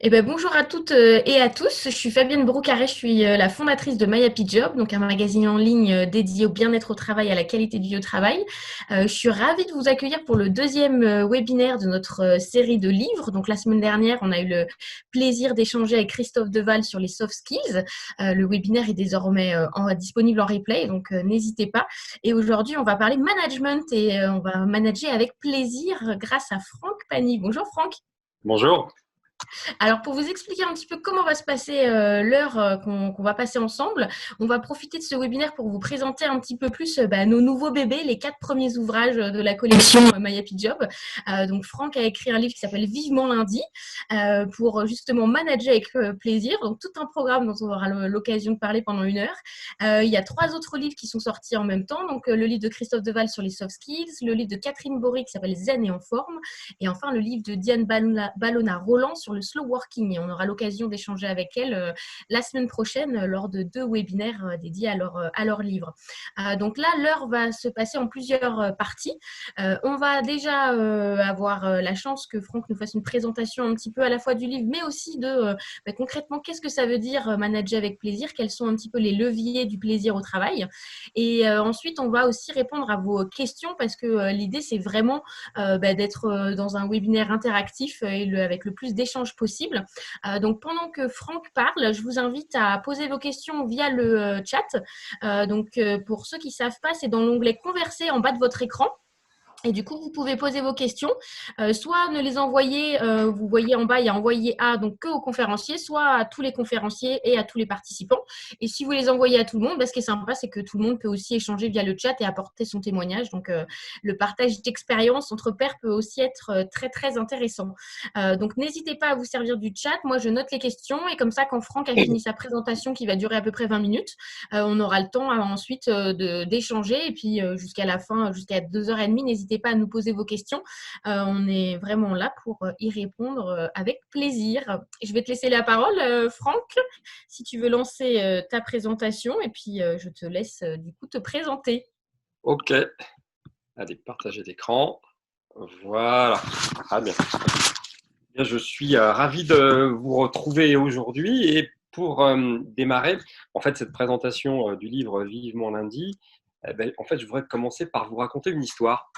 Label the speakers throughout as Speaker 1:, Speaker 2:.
Speaker 1: Eh ben, bonjour à toutes et à tous. Je suis Fabienne Broucaré, je suis la fondatrice de My Happy Job, donc un magazine en ligne dédié au bien-être au travail et à la qualité de vie au travail. Je suis ravie de vous accueillir pour le deuxième webinaire de notre série de livres. Donc la semaine dernière, on a eu le plaisir d'échanger avec Christophe Deval sur les soft skills. Le webinaire est désormais disponible en replay, donc n'hésitez pas. Et aujourd'hui, on va parler management et on va manager avec plaisir grâce à Franck Pagny. Bonjour Franck.
Speaker 2: Bonjour.
Speaker 1: Alors, pour vous expliquer un petit peu comment va se passer l'heure qu'on va passer ensemble, on va profiter de ce webinaire pour vous présenter un petit peu plus nos nouveaux bébés, les 4 premiers ouvrages de la collection My Happy Job. Donc, Franck a écrit un livre qui s'appelle Vivement lundi pour justement manager avec plaisir. Donc, tout un programme dont on aura l'occasion de parler pendant une heure. Il y a 3 autres livres qui sont sortis en même temps. Donc, le livre de Christophe Deval sur les soft skills, le livre de Catherine Bory qui s'appelle Zen et en forme, et enfin le livre de Diane Ballona-Roland sur le slow working. Et on aura l'occasion d'échanger avec elle la semaine prochaine lors de 2 webinaires dédiés à leur livre. Donc là, l'heure va se passer en plusieurs parties. On va déjà avoir la chance que Franck nous fasse une présentation un petit peu à la fois du livre, mais aussi de concrètement qu'est-ce que ça veut dire manager avec plaisir, quels sont un petit peu les leviers du plaisir au travail. Et ensuite, on va aussi répondre à vos questions parce que l'idée, c'est vraiment d'être dans un webinaire interactif et avec le plus d'échanges possible. Donc, pendant que Franck parle, je vous invite à poser vos questions via le chat. Pour ceux qui ne savent pas, c'est dans l'onglet Converser en bas de votre écran. Et du coup, vous pouvez poser vos questions, soit ne les envoyer, vous voyez en bas, il y a envoyer à, donc que aux conférenciers, soit à tous les conférenciers et à tous les participants. Et si vous les envoyez à tout le monde, ce qui est sympa, c'est que tout le monde peut aussi échanger via le chat et apporter son témoignage. Donc, le partage d'expérience entre pairs peut aussi être très, très intéressant. Donc, n'hésitez pas à vous servir du chat. Moi, je note les questions et comme ça, quand Franck a fini sa présentation qui va durer à peu près 20 minutes, on aura le temps ensuite d'échanger et puis jusqu'à la fin, jusqu'à 2h30, n'hésitez pas à nous poser vos questions. On est vraiment là pour y répondre avec plaisir. Je vais te laisser la parole, Franck, si tu veux lancer ta présentation et puis je te laisse du coup te présenter.
Speaker 2: OK. Allez, partager d'écran. Voilà. Très bien. Je suis ravi de vous retrouver aujourd'hui. Et pour démarrer, en fait, cette présentation du livre Vivement lundi, en fait, je voudrais commencer par vous raconter une histoire.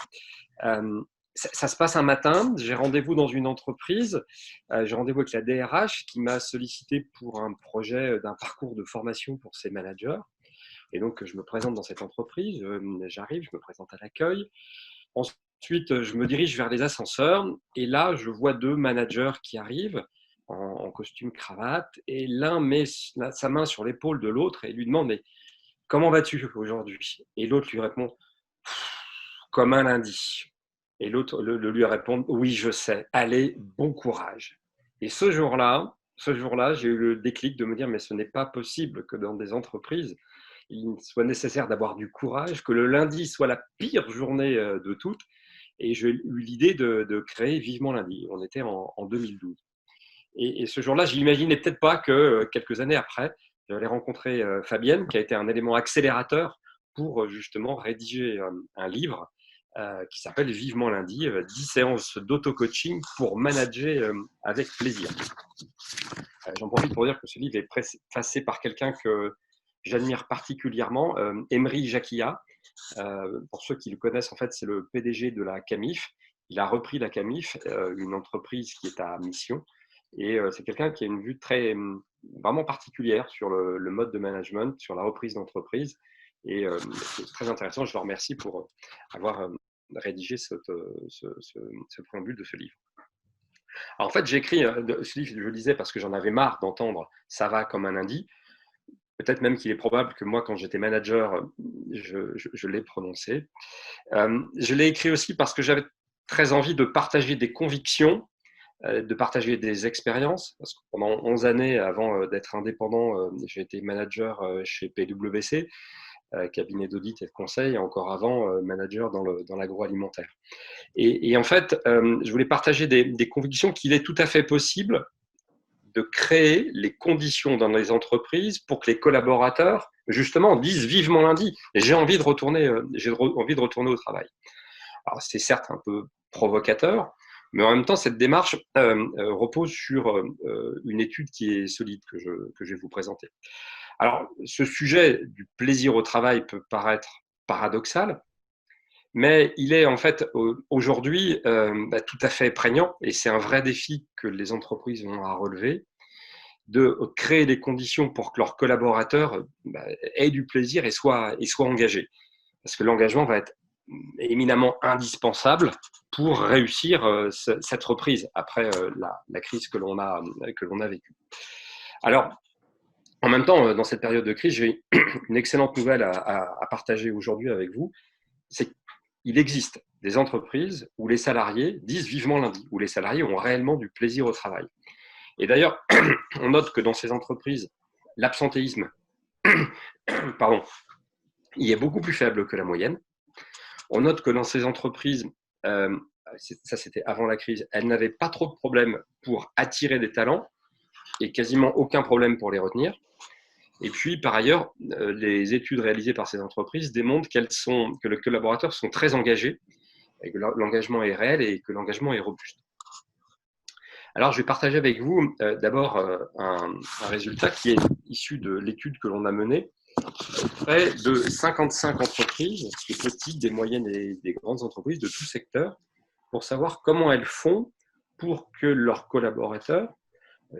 Speaker 2: Ça se passe un matin, j'ai rendez-vous dans une entreprise, j'ai rendez-vous avec la DRH qui m'a sollicité pour un projet d'un parcours de formation pour ses managers. Et donc, je me présente dans cette entreprise, j'arrive, je me présente à l'accueil. Ensuite, je me dirige vers les ascenseurs et là, je vois 2 managers qui arrivent en costume cravate et l'un met sa main sur l'épaule de l'autre et lui demande: mais comment vas-tu aujourd'hui? Et l'autre lui répond: comme un lundi. Et l'autre lui répond: oui, je sais, allez, bon courage. Et ce jour-là, j'ai eu le déclic de me dire: mais ce n'est pas possible que dans des entreprises, il soit nécessaire d'avoir du courage, que le lundi soit la pire journée de toutes. Et j'ai eu l'idée de créer Vivement lundi. On était en 2012. Et ce jour-là, je n'imaginais peut-être pas que quelques années après, j'allais rencontrer Fabienne, qui a été un élément accélérateur pour justement rédiger un livre qui s'appelle Vivement lundi, 10 séances d'auto-coaching pour manager avec plaisir. J'en profite pour dire que ce livre est préfacé par quelqu'un que j'admire particulièrement, Emery Jacquia. Pour ceux qui le connaissent, en fait, c'est le PDG de la CAMIF. Il a repris la CAMIF, une entreprise qui est à mission. Et c'est quelqu'un qui a une vue vraiment particulière sur le mode de management, sur la reprise d'entreprise. Et c'est très intéressant. Je le remercie pour avoir rédigé ce préambule de ce livre. Alors, en fait, j'ai écrit ce livre, je le disais, parce que j'en avais marre d'entendre «ça va comme un lundi». Peut-être même qu'il est probable que moi, quand j'étais manager, je l'ai prononcé. Je l'ai écrit aussi parce que j'avais très envie de partager des convictions, de partager des expériences. Parce que pendant 11 années, avant d'être indépendant, j'ai été manager chez PwC, cabinet d'audit et de conseil, et encore avant, manager dans l'agroalimentaire. Et en fait, je voulais partager des convictions qu'il est tout à fait possible de créer les conditions dans les entreprises pour que les collaborateurs, justement, disent vivement lundi, j'ai envie de retourner au travail. Alors, c'est certes un peu provocateur, Mais en même temps, cette démarche repose sur une étude qui est solide que je vais vous présenter. Alors, ce sujet du plaisir au travail peut paraître paradoxal, mais il est en fait aujourd'hui tout à fait prégnant, et c'est un vrai défi que les entreprises ont à relever, de créer des conditions pour que leurs collaborateurs aient du plaisir et soient engagés. Parce que l'engagement va être éminemment indispensable pour réussir cette reprise après la crise que l'on a vécue. Alors, en même temps, dans cette période de crise, j'ai une excellente nouvelle à partager aujourd'hui avec vous. C'est qu'il existe des entreprises où les salariés disent vivement lundi, où les salariés ont réellement du plaisir au travail. Et d'ailleurs, on note que dans ces entreprises, l'absentéisme, pardon, il est beaucoup plus faible que la moyenne. On note que dans ces entreprises, ça c'était avant la crise, elles n'avaient pas trop de problèmes pour attirer des talents et quasiment aucun problème pour les retenir. Et puis, par ailleurs, les études réalisées par ces entreprises démontrent que les collaborateurs sont très engagés, et que l'engagement est réel et que l'engagement est robuste. Alors, je vais partager avec vous d'abord un résultat qui est issu de l'étude que l'on a menée auprès de 55 entreprises, des petites, des moyennes et des grandes entreprises de tout secteur, pour savoir comment elles font pour que leurs collaborateurs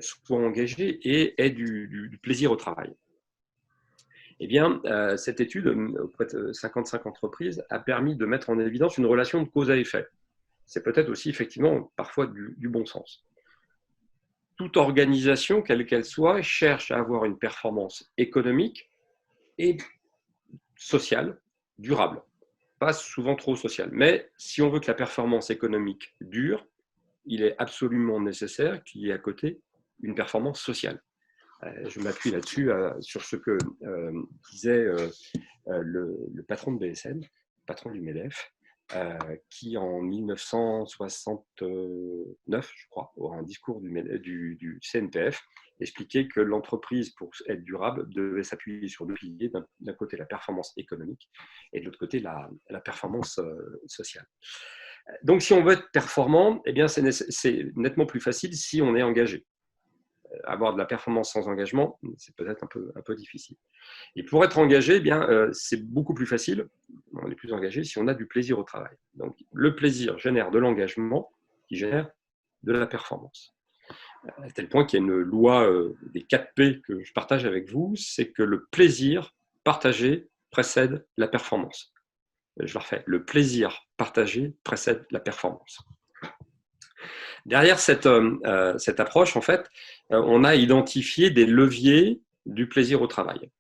Speaker 2: soient engagés et aient du plaisir au travail. Eh bien, cette étude auprès de 55 entreprises a permis de mettre en évidence une relation de cause à effet. C'est peut-être aussi effectivement parfois du bon sens. Toute organisation, quelle qu'elle soit, cherche à avoir une performance économique et sociale durable. Pas souvent trop sociale. Mais si on veut que la performance économique dure, il est absolument nécessaire qu'il y ait à côté une performance sociale. Je m'appuie là-dessus sur ce que disait le patron de BSN, le patron du MEDEF, qui en 1969, je crois, au un discours du CNPF, expliquait que l'entreprise, pour être durable, devait s'appuyer sur deux piliers, d'un côté la performance économique et de l'autre côté la performance sociale. Donc si on veut être performant, eh bien, c'est nettement plus facile si on est engagé. Avoir de la performance sans engagement, c'est peut-être un peu difficile. Et pour être engagé, eh bien, c'est beaucoup plus facile, on est plus engagé si on a du plaisir au travail. Donc, le plaisir génère de l'engagement qui génère de la performance. À tel point qu'il y a une loi des 4 P que je partage avec vous, c'est que le plaisir partagé précède la performance. Je le refais, le plaisir partagé précède la performance. Derrière cette approche, en fait, on a identifié des leviers du plaisir au travail.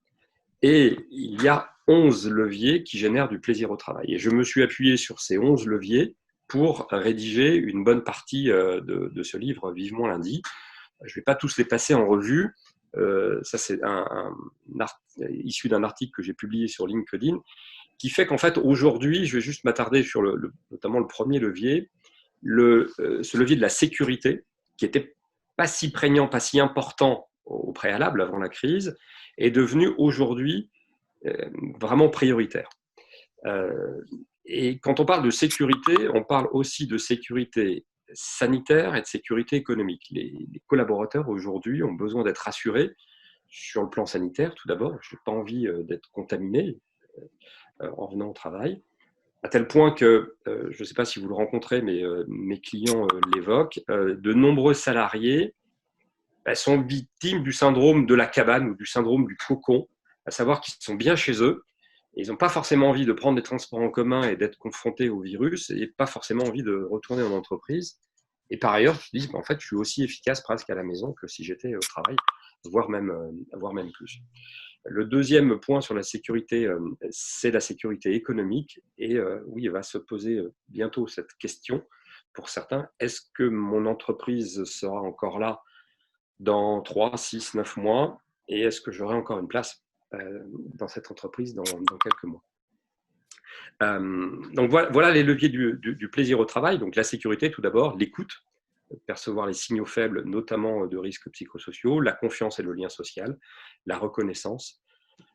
Speaker 2: Et il y a 11 leviers qui génèrent du plaisir au travail. Et je me suis appuyé sur ces 11 leviers pour rédiger une bonne partie de ce livre, Vivement lundi. Je ne vais pas tous les passer en revue. Ça, c'est issu d'un article que j'ai publié sur LinkedIn, qui fait qu'en fait, aujourd'hui, je vais juste m'attarder sur notamment le premier levier, ce levier de la sécurité, qui n'était pas si prégnant, pas si important au préalable, avant la crise, est devenu aujourd'hui vraiment prioritaire. Et quand on parle de sécurité, on parle aussi de sécurité sanitaire et de sécurité économique. Les collaborateurs aujourd'hui ont besoin d'être rassurés sur le plan sanitaire, tout d'abord. Je n'ai pas envie d'être contaminé en venant au travail, à tel point que, je ne sais pas si vous le rencontrez, mais mes clients l'évoquent, de nombreux salariés sont victimes du syndrome de la cabane ou du syndrome du cocon, à savoir qu'ils sont bien chez eux, et ils n'ont pas forcément envie de prendre des transports en commun et d'être confrontés au virus, et pas forcément envie de retourner en entreprise. Et par ailleurs, ils se disent, en fait, je suis aussi efficace presque à la maison que si j'étais au travail, voire même plus. Le deuxième point sur la sécurité, c'est la sécurité économique. Et oui, il va se poser bientôt cette question pour certains. Est-ce que mon entreprise sera encore là dans 3, 6, 9 mois? Et est-ce que j'aurai encore une place dans cette entreprise dans quelques mois? Donc voilà les leviers du plaisir au travail. Donc la sécurité, tout d'abord, l'écoute, percevoir les signaux faibles, notamment de risques psychosociaux, la confiance et le lien social, la reconnaissance,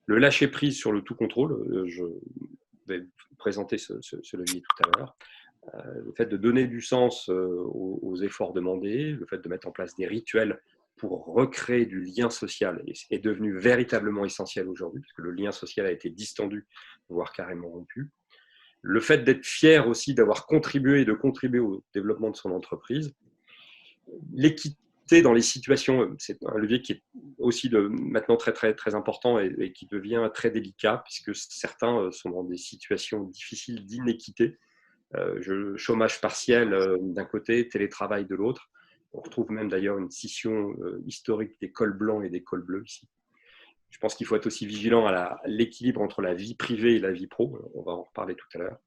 Speaker 2: le lâcher-prise sur le tout contrôle. Je vais présenter ce levier tout à l'heure. Le fait de donner du sens aux efforts demandés, le fait de mettre en place des rituels pour recréer du lien social est devenu véritablement essentiel aujourd'hui, parce que le lien social a été distendu, voire carrément rompu. Le fait d'être fier aussi d'avoir contribué et de contribuer au développement de son entreprise. L'équité dans les situations, c'est un levier qui est aussi maintenant très, très, très important et qui devient très délicat, puisque certains sont dans des situations difficiles d'inéquité. Chômage partiel d'un côté, télétravail de l'autre. On retrouve même d'ailleurs une scission historique des cols blancs et des cols bleus ici. Je pense qu'il faut être aussi vigilant à l'équilibre entre la vie privée et la vie pro. On va en reparler tout à l'heure.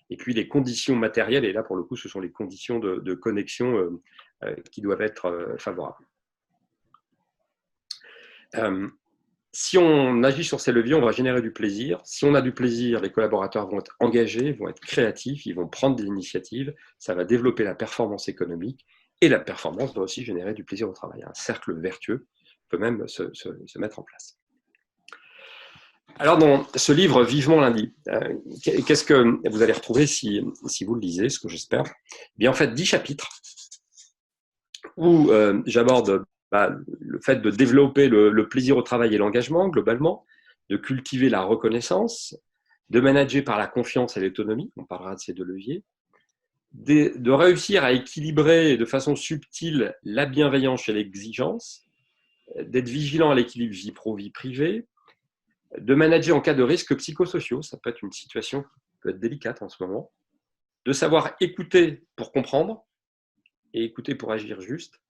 Speaker 2: Et puis les conditions matérielles, et là pour le coup, ce sont les conditions de connexion qui doivent être favorables. Si on agit sur ces leviers, on va générer du plaisir. Si on a du plaisir, les collaborateurs vont être engagés, vont être créatifs, ils vont prendre des initiatives, ça va développer la performance économique, et la performance va aussi générer du plaisir au travail. Un cercle vertueux peut même se mettre en place. Alors, dans ce livre, Vivement lundi, qu'est-ce que vous allez retrouver si vous le lisez, ce que j'espère? Bien, en fait, 10 chapitres où j'aborde le fait de développer le plaisir au travail et l'engagement, globalement, de cultiver la reconnaissance, de manager par la confiance et l'autonomie, on parlera de ces deux leviers, de réussir à équilibrer de façon subtile la bienveillance et l'exigence, d'être vigilant à l'équilibre vie pro-vie privée, de manager en cas de risques psychosociaux, ça peut être une situation qui peut être délicate en ce moment, de savoir écouter pour comprendre et écouter pour agir juste,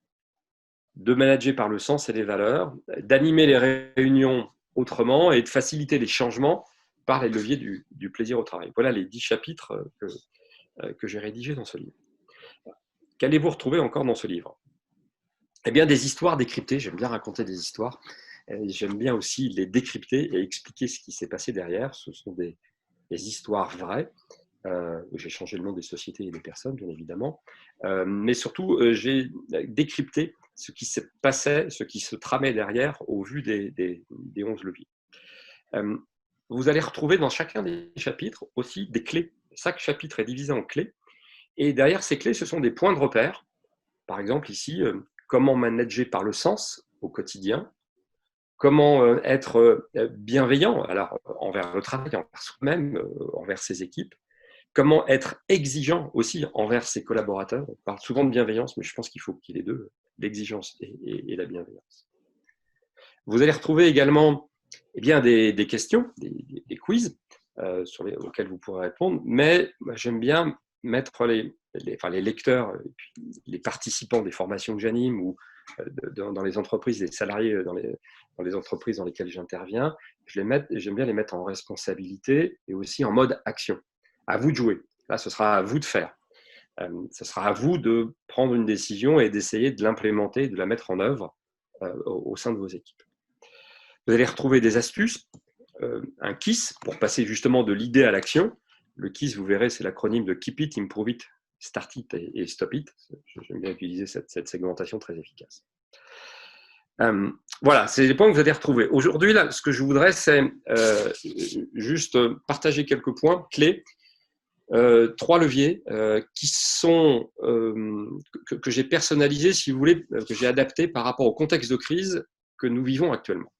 Speaker 2: de manager par le sens et les valeurs, d'animer les réunions autrement et de faciliter les changements par les leviers du plaisir au travail. Voilà les 10 chapitres que j'ai rédigés dans ce livre. Qu'allez-vous retrouver encore dans ce livre? Eh bien, des histoires décryptées. J'aime bien raconter des histoires. J'aime bien aussi les décrypter et expliquer ce qui s'est passé derrière. Ce sont des histoires vraies. J'ai changé le nom des sociétés et des personnes, bien évidemment. Mais surtout, j'ai décrypté ce qui se passait, ce qui se tramait derrière au vu des 11 leviers. Vous allez retrouver dans chacun des chapitres aussi des clés. Chaque chapitre est divisé en clés. Et derrière ces clés, ce sont des points de repère. Par exemple, ici, comment manager par le sens au quotidien, comment être bienveillant alors, envers le travail, envers soi-même, envers ses équipes, comment être exigeant aussi envers ses collaborateurs. On parle souvent de bienveillance, mais je pense qu'il faut qu'il y ait les deux, l'exigence et la bienveillance. Vous allez retrouver également des questions, des quiz auxquels vous pourrez répondre, mais j'aime bien mettre les lecteurs, et puis les participants des formations que j'anime ou dans les entreprises, les salariés dans les entreprises dans lesquelles j'interviens, j'aime bien les mettre en responsabilité et aussi en mode action. À vous de jouer. Là, ce sera à vous de faire. Ce sera à vous de prendre une décision et d'essayer de l'implémenter, de la mettre en œuvre au sein de vos équipes. Vous allez retrouver des astuces, un KISS pour passer justement de l'idée à l'action. Le KISS, vous verrez, c'est l'acronyme de Keep It, Improve It, Start It et Stop It. J'aime bien utiliser cette segmentation très efficace. Voilà, c'est les points que vous allez retrouver. Aujourd'hui, là, ce que je voudrais, c'est juste partager quelques points clés. 3 leviers qui sont que j'ai personnalisés, si vous voulez, que j'ai adaptés par rapport au contexte de crise que nous vivons actuellement.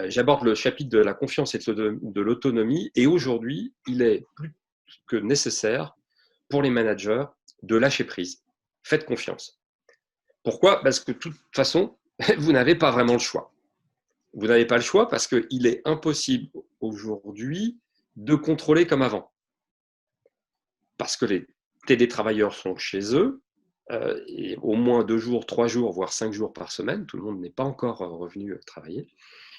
Speaker 2: J'aborde le chapitre de la confiance et de l'autonomie, et aujourd'hui, il est plus que nécessaire pour les managers de lâcher prise. Faites confiance. Pourquoi? Parce que de toute façon, vous n'avez pas vraiment le choix. Vous n'avez pas le choix parce qu'il est impossible aujourd'hui de contrôler comme avant. Parce que les télétravailleurs sont chez eux, et au moins 2 jours, 3 jours, voire 5 jours par semaine, tout le monde n'est pas encore revenu travailler.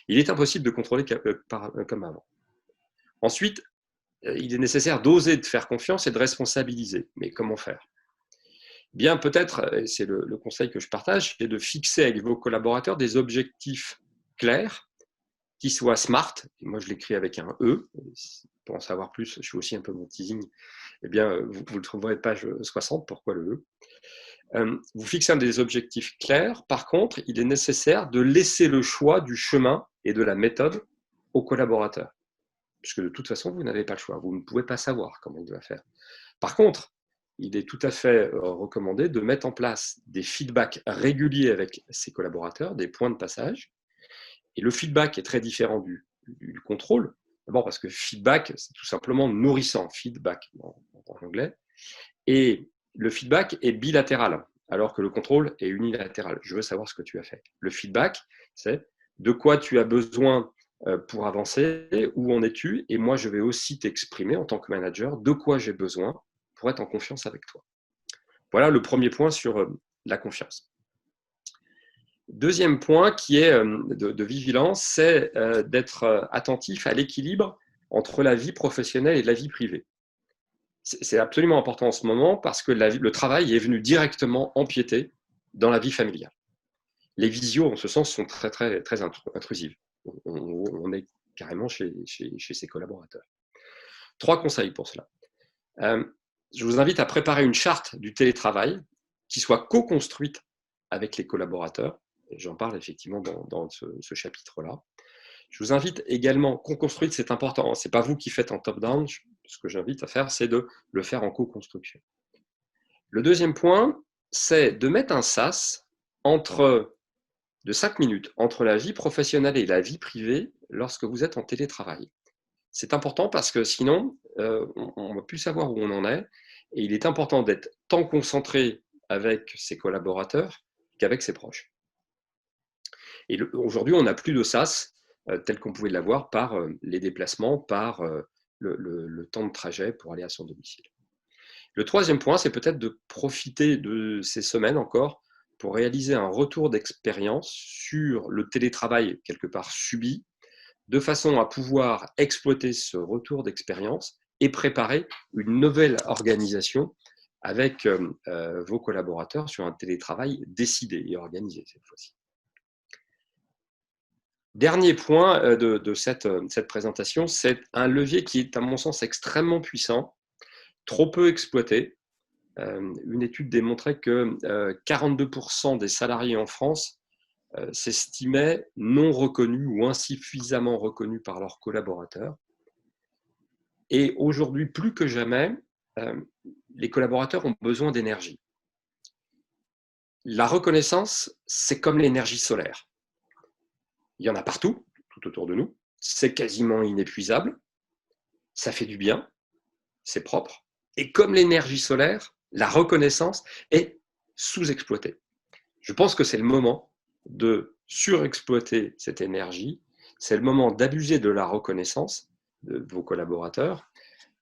Speaker 2: Il est impossible de contrôler comme avant. Ensuite, il est nécessaire d'oser de faire confiance et de responsabiliser. Mais comment faire? Bien, peut-être, et c'est le conseil que je partage, c'est de fixer avec vos collaborateurs des objectifs clairs, qui soient SMART. Et moi, je l'écris avec un E. Pour en savoir plus, je fais aussi un peu mon teasing. Eh bien, vous le trouverez page 60. Pourquoi le E? Vous fixez des objectifs clairs. Par contre, il est nécessaire de laisser le choix du chemin et de la méthode aux collaborateurs. puisque de toute façon, vous n'avez pas le choix. Vous ne pouvez pas savoir comment il doit faire. Par contre, il est tout à fait recommandé de mettre en place des feedbacks réguliers avec ses collaborateurs, des points de passage. Et le feedback est très différent du contrôle. D'abord parce que feedback, c'est tout simplement nourrissant, feedback en anglais. Et le feedback est bilatéral, alors que le contrôle est unilatéral. Je veux savoir ce que tu as fait. Le feedback, c'est de quoi tu as besoin pour avancer, où en es-tu, et moi je vais aussi t'exprimer en tant que manager de quoi j'ai besoin pour être en confiance avec toi. Voilà le premier point sur la confiance. Deuxième point qui est de vigilance, c'est d'être attentif à l'équilibre entre la vie professionnelle et la vie privée. C'est absolument important en ce moment parce que le travail est venu directement empiéter dans la vie familiale. Les visios, en ce sens, sont très, très, très intrusives. On est carrément chez ses collaborateurs. 3 conseils pour cela. Je vous invite à préparer une charte du télétravail qui soit co-construite avec les collaborateurs. J'en parle effectivement dans ce chapitre-là. Je vous invite également, co-construite, c'est important. Ce n'est pas vous qui faites en top-down. Ce que j'invite à faire, c'est de le faire en co-construction. Le deuxième point, c'est de mettre un sas de 5 minutes entre la vie professionnelle et la vie privée lorsque vous êtes en télétravail. C'est important parce que sinon, on ne va plus savoir où on en est. Et il est important d'être tant concentré avec ses collaborateurs qu'avec ses proches. Et aujourd'hui, on n'a plus de sas tel qu'on pouvait l'avoir par les déplacements, par le temps de trajet pour aller à son domicile. Le troisième point, c'est peut-être de profiter de ces semaines encore pour réaliser un retour d'expérience sur le télétravail quelque part subi, de façon à pouvoir exploiter ce retour d'expérience et préparer une nouvelle organisation avec vos collaborateurs sur un télétravail décidé et organisé cette fois-ci. Dernier point de cette présentation, c'est un levier qui est à mon sens extrêmement puissant, trop peu exploité. Une étude démontrait que 42% des salariés en France s'estimaient non reconnus ou insuffisamment reconnus par leurs collaborateurs. Et aujourd'hui, plus que jamais, les collaborateurs ont besoin d'énergie. La reconnaissance, c'est comme l'énergie solaire. Il y en a partout, tout autour de nous. C'est quasiment inépuisable. Ça fait du bien. C'est propre. Et comme l'énergie solaire, la reconnaissance est sous-exploitée. Je pense que c'est le moment de surexploiter cette énergie. C'est le moment d'abuser de la reconnaissance de vos collaborateurs,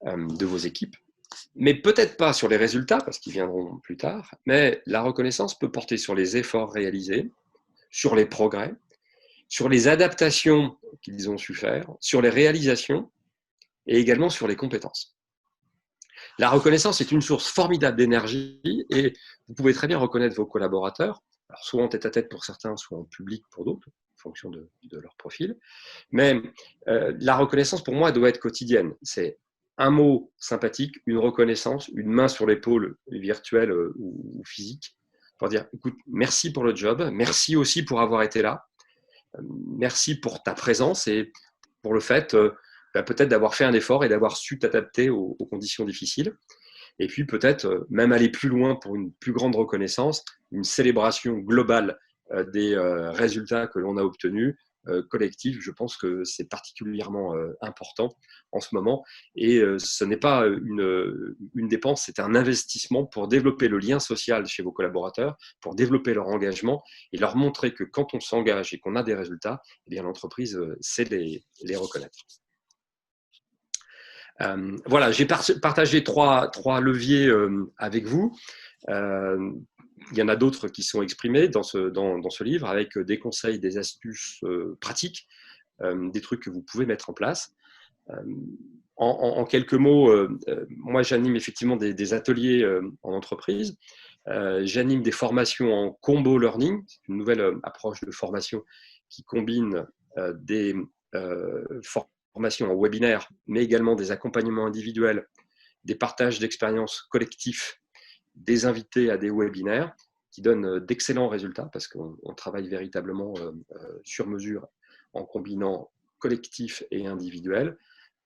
Speaker 2: de vos équipes. Mais peut-être pas sur les résultats, parce qu'ils viendront plus tard, mais la reconnaissance peut porter sur les efforts réalisés, sur les progrès, sur les adaptations qu'ils ont su faire, sur les réalisations et également sur les compétences. La reconnaissance est une source formidable d'énergie et vous pouvez très bien reconnaître vos collaborateurs, alors soit en tête-à-tête pour certains, soit en public pour d'autres, en fonction de leur profil. Mais la reconnaissance, pour moi, doit être quotidienne. C'est un mot sympathique, une reconnaissance, une main sur l'épaule virtuelle ou physique, pour dire, écoute, merci pour le job, merci aussi pour avoir été là, merci pour ta présence et pour le fait peut-être d'avoir fait un effort et d'avoir su t'adapter aux conditions difficiles. Et puis peut-être même aller plus loin pour une plus grande reconnaissance, une célébration globale des résultats que l'on a obtenus, collectifs. Je pense que c'est particulièrement important en ce moment. Et ce n'est pas une dépense, c'est un investissement pour développer le lien social chez vos collaborateurs, pour développer leur engagement et leur montrer que quand on s'engage et qu'on a des résultats, eh bien l'entreprise sait les reconnaître. Voilà, j'ai partagé trois leviers avec vous. Il y en a d'autres qui sont exprimés dans ce livre avec des conseils, des astuces pratiques, des trucs que vous pouvez mettre en place. En quelques mots, moi j'anime effectivement des ateliers en entreprise. J'anime des formations en combo learning, c'est une nouvelle approche de formation qui combine des formations en webinaire, mais également des accompagnements individuels, des partages d'expériences collectifs, des invités à des webinaires qui donnent d'excellents résultats parce qu'on travaille véritablement sur mesure en combinant collectif et individuel.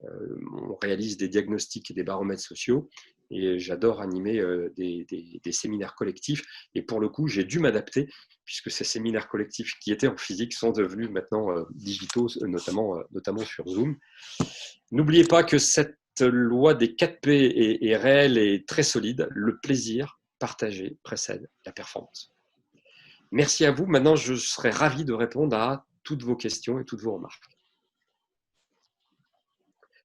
Speaker 2: On réalise des diagnostics et des baromètres sociaux. Et j'adore animer des séminaires collectifs. Et pour le coup, j'ai dû m'adapter puisque ces séminaires collectifs qui étaient en physique sont devenus maintenant digitaux, notamment sur Zoom. N'oubliez pas que cette loi des 4 P est réelle et très solide. Le plaisir partagé précède la performance. Merci à vous. Maintenant, je serai ravi de répondre à toutes vos questions et toutes vos remarques.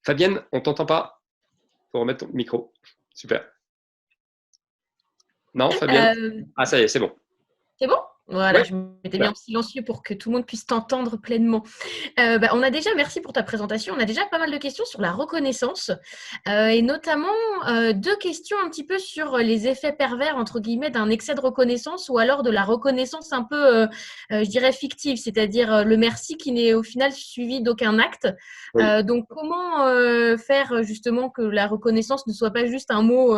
Speaker 2: Fabienne, on ne t'entend pas. Il faut remettre ton micro. Super. Non, Fabienne? Ah, ça y est, c'est bon.
Speaker 1: C'est bon? Voilà,
Speaker 2: Ouais,
Speaker 1: je m'étais mis en silencieux pour que tout le monde puisse t'entendre pleinement. On a déjà, merci pour ta présentation, on a déjà pas mal de questions sur la reconnaissance et notamment 2 questions un petit peu sur les effets pervers, entre guillemets, d'un excès de reconnaissance ou alors de la reconnaissance un peu, je dirais, fictive, c'est-à-dire le merci qui n'est au final suivi d'aucun acte.
Speaker 2: oui.
Speaker 1: Donc, comment faire justement que la reconnaissance ne soit pas juste un mot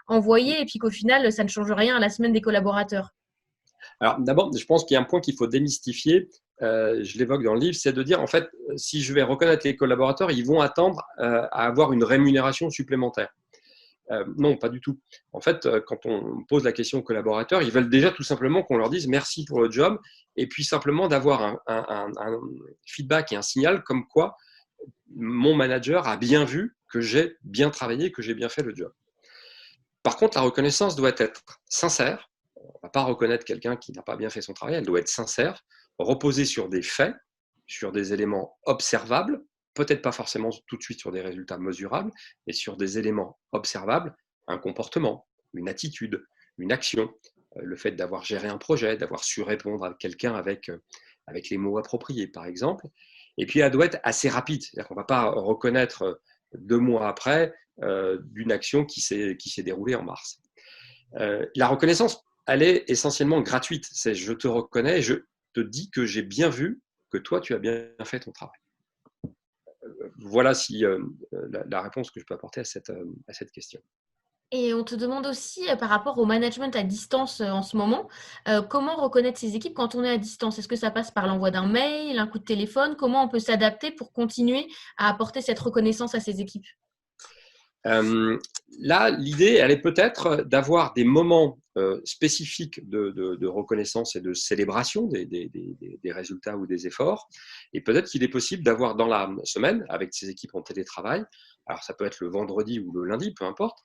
Speaker 1: envoyé et puis qu'au final, ça ne change rien à la semaine des collaborateurs?
Speaker 2: Alors d'abord, je pense qu'il y a un point qu'il faut démystifier, je l'évoque dans le livre, c'est de dire en fait, si je vais reconnaître les collaborateurs, ils vont attendre à avoir une rémunération supplémentaire. Non, pas du tout. En fait, quand on pose la question aux collaborateurs, ils veulent déjà tout simplement qu'on leur dise merci pour le job et puis simplement d'avoir un feedback et un signal comme quoi mon manager a bien vu que j'ai bien travaillé, que j'ai bien fait le job. Par contre, la reconnaissance doit être sincère. On ne va pas reconnaître quelqu'un qui n'a pas bien fait son travail, elle doit être sincère, reposer sur des faits, sur des éléments observables, peut-être pas forcément tout de suite sur des résultats mesurables, mais sur des éléments observables, un comportement, une attitude, une action, le fait d'avoir géré un projet, d'avoir su répondre à quelqu'un avec les mots appropriés, par exemple. Et puis, elle doit être assez rapide, c'est-à-dire qu'on ne va pas reconnaître 2 mois après d'une action qui s'est déroulée en mars. La reconnaissance, elle est essentiellement gratuite. C'est je te reconnais, je te dis que j'ai bien vu que toi, tu as bien fait ton travail. Voilà la réponse que je peux apporter à cette question.
Speaker 1: Et on te demande aussi, par rapport au management à distance, en ce moment, comment reconnaître ses équipes quand on est à distance? Est-ce que ça passe par l'envoi d'un mail, un coup de téléphone? Comment on peut s'adapter pour continuer à apporter cette reconnaissance à ses équipes?
Speaker 2: Là, l'idée, elle est peut-être d'avoir des moments spécifiques de reconnaissance et de célébration des résultats ou des efforts. Et peut-être qu'il est possible d'avoir dans la semaine, avec ses équipes en télétravail, alors ça peut être le vendredi ou le lundi, peu importe,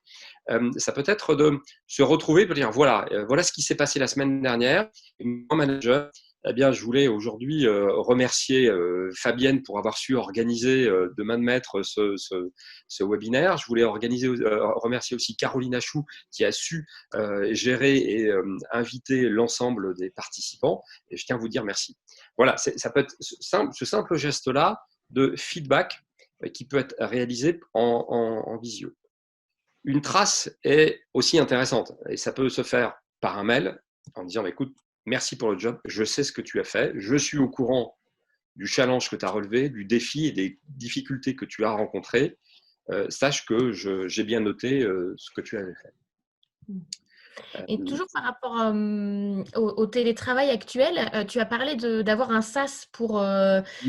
Speaker 2: ça peut être de se retrouver, de dire voilà, voilà ce qui s'est passé la semaine dernière. Et mon manager, eh bien, je voulais aujourd'hui remercier Fabienne pour avoir su organiser de main de maître ce webinaire. Je voulais remercier aussi Caroline Achou qui a su gérer et inviter l'ensemble des participants. Et je tiens à vous dire merci. Voilà, ça peut être ce simple geste-là de feedback qui peut être réalisé en visio. Une trace est aussi intéressante et ça peut se faire par un mail en disant écoute, merci pour le job, je sais ce que tu as fait, je suis au courant du challenge que tu as relevé, du défi et des difficultés que tu as rencontrées. Sache que j'ai bien noté ce que tu avais fait.
Speaker 1: Et toujours par rapport, au télétravail actuel, tu as parlé d'avoir un sas pour,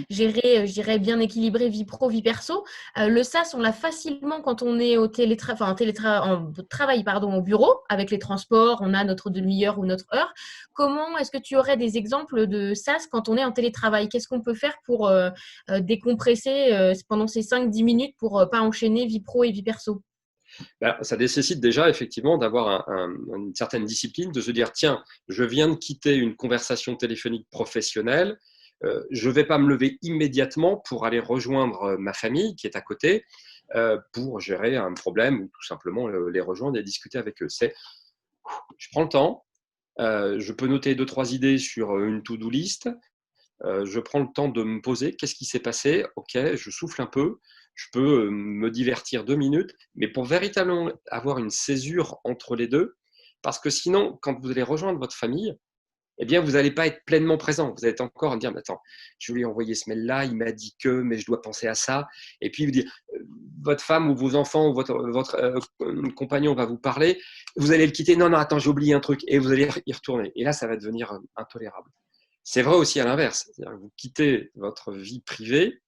Speaker 1: gérer, je dirais bien équilibrer vie pro, vie perso. Le sas, on l'a facilement quand on est au travail, pardon, au bureau avec les transports, on a notre demi-heure ou notre heure. Comment est-ce que tu aurais des exemples de sas quand on est en télétravail? Qu'est-ce qu'on peut faire pour, décompresser, pendant ces 5-10 minutes pour, pas enchaîner vie pro et vie perso?
Speaker 2: Ça nécessite déjà effectivement d'avoir une certaine discipline, de se dire tiens, je viens de quitter une conversation téléphonique professionnelle, je ne vais pas me lever immédiatement pour aller rejoindre ma famille qui est à côté pour gérer un problème ou tout simplement les rejoindre et discuter avec eux. Je prends le temps, je peux noter 2-3 idées sur une to-do list, je prends le temps de me poser, qu'est-ce qui s'est passé? Ok, je souffle un peu, je peux me divertir 2 minutes, mais pour véritablement avoir une césure entre les deux, parce que sinon, quand vous allez rejoindre votre famille, eh bien, vous n'allez pas être pleinement présent. Vous allez être encore à dire, mais attends, je lui ai envoyé ce mail-là, il m'a dit que, mais je dois penser à ça. Et puis, vous dire, votre femme ou vos enfants ou votre compagnon va vous parler, vous allez le quitter, non, non, attends, j'ai oublié un truc, et vous allez y retourner. Et là, ça va devenir intolérable. C'est vrai aussi à l'inverse. C'est-à-dire que vous quittez votre vie privée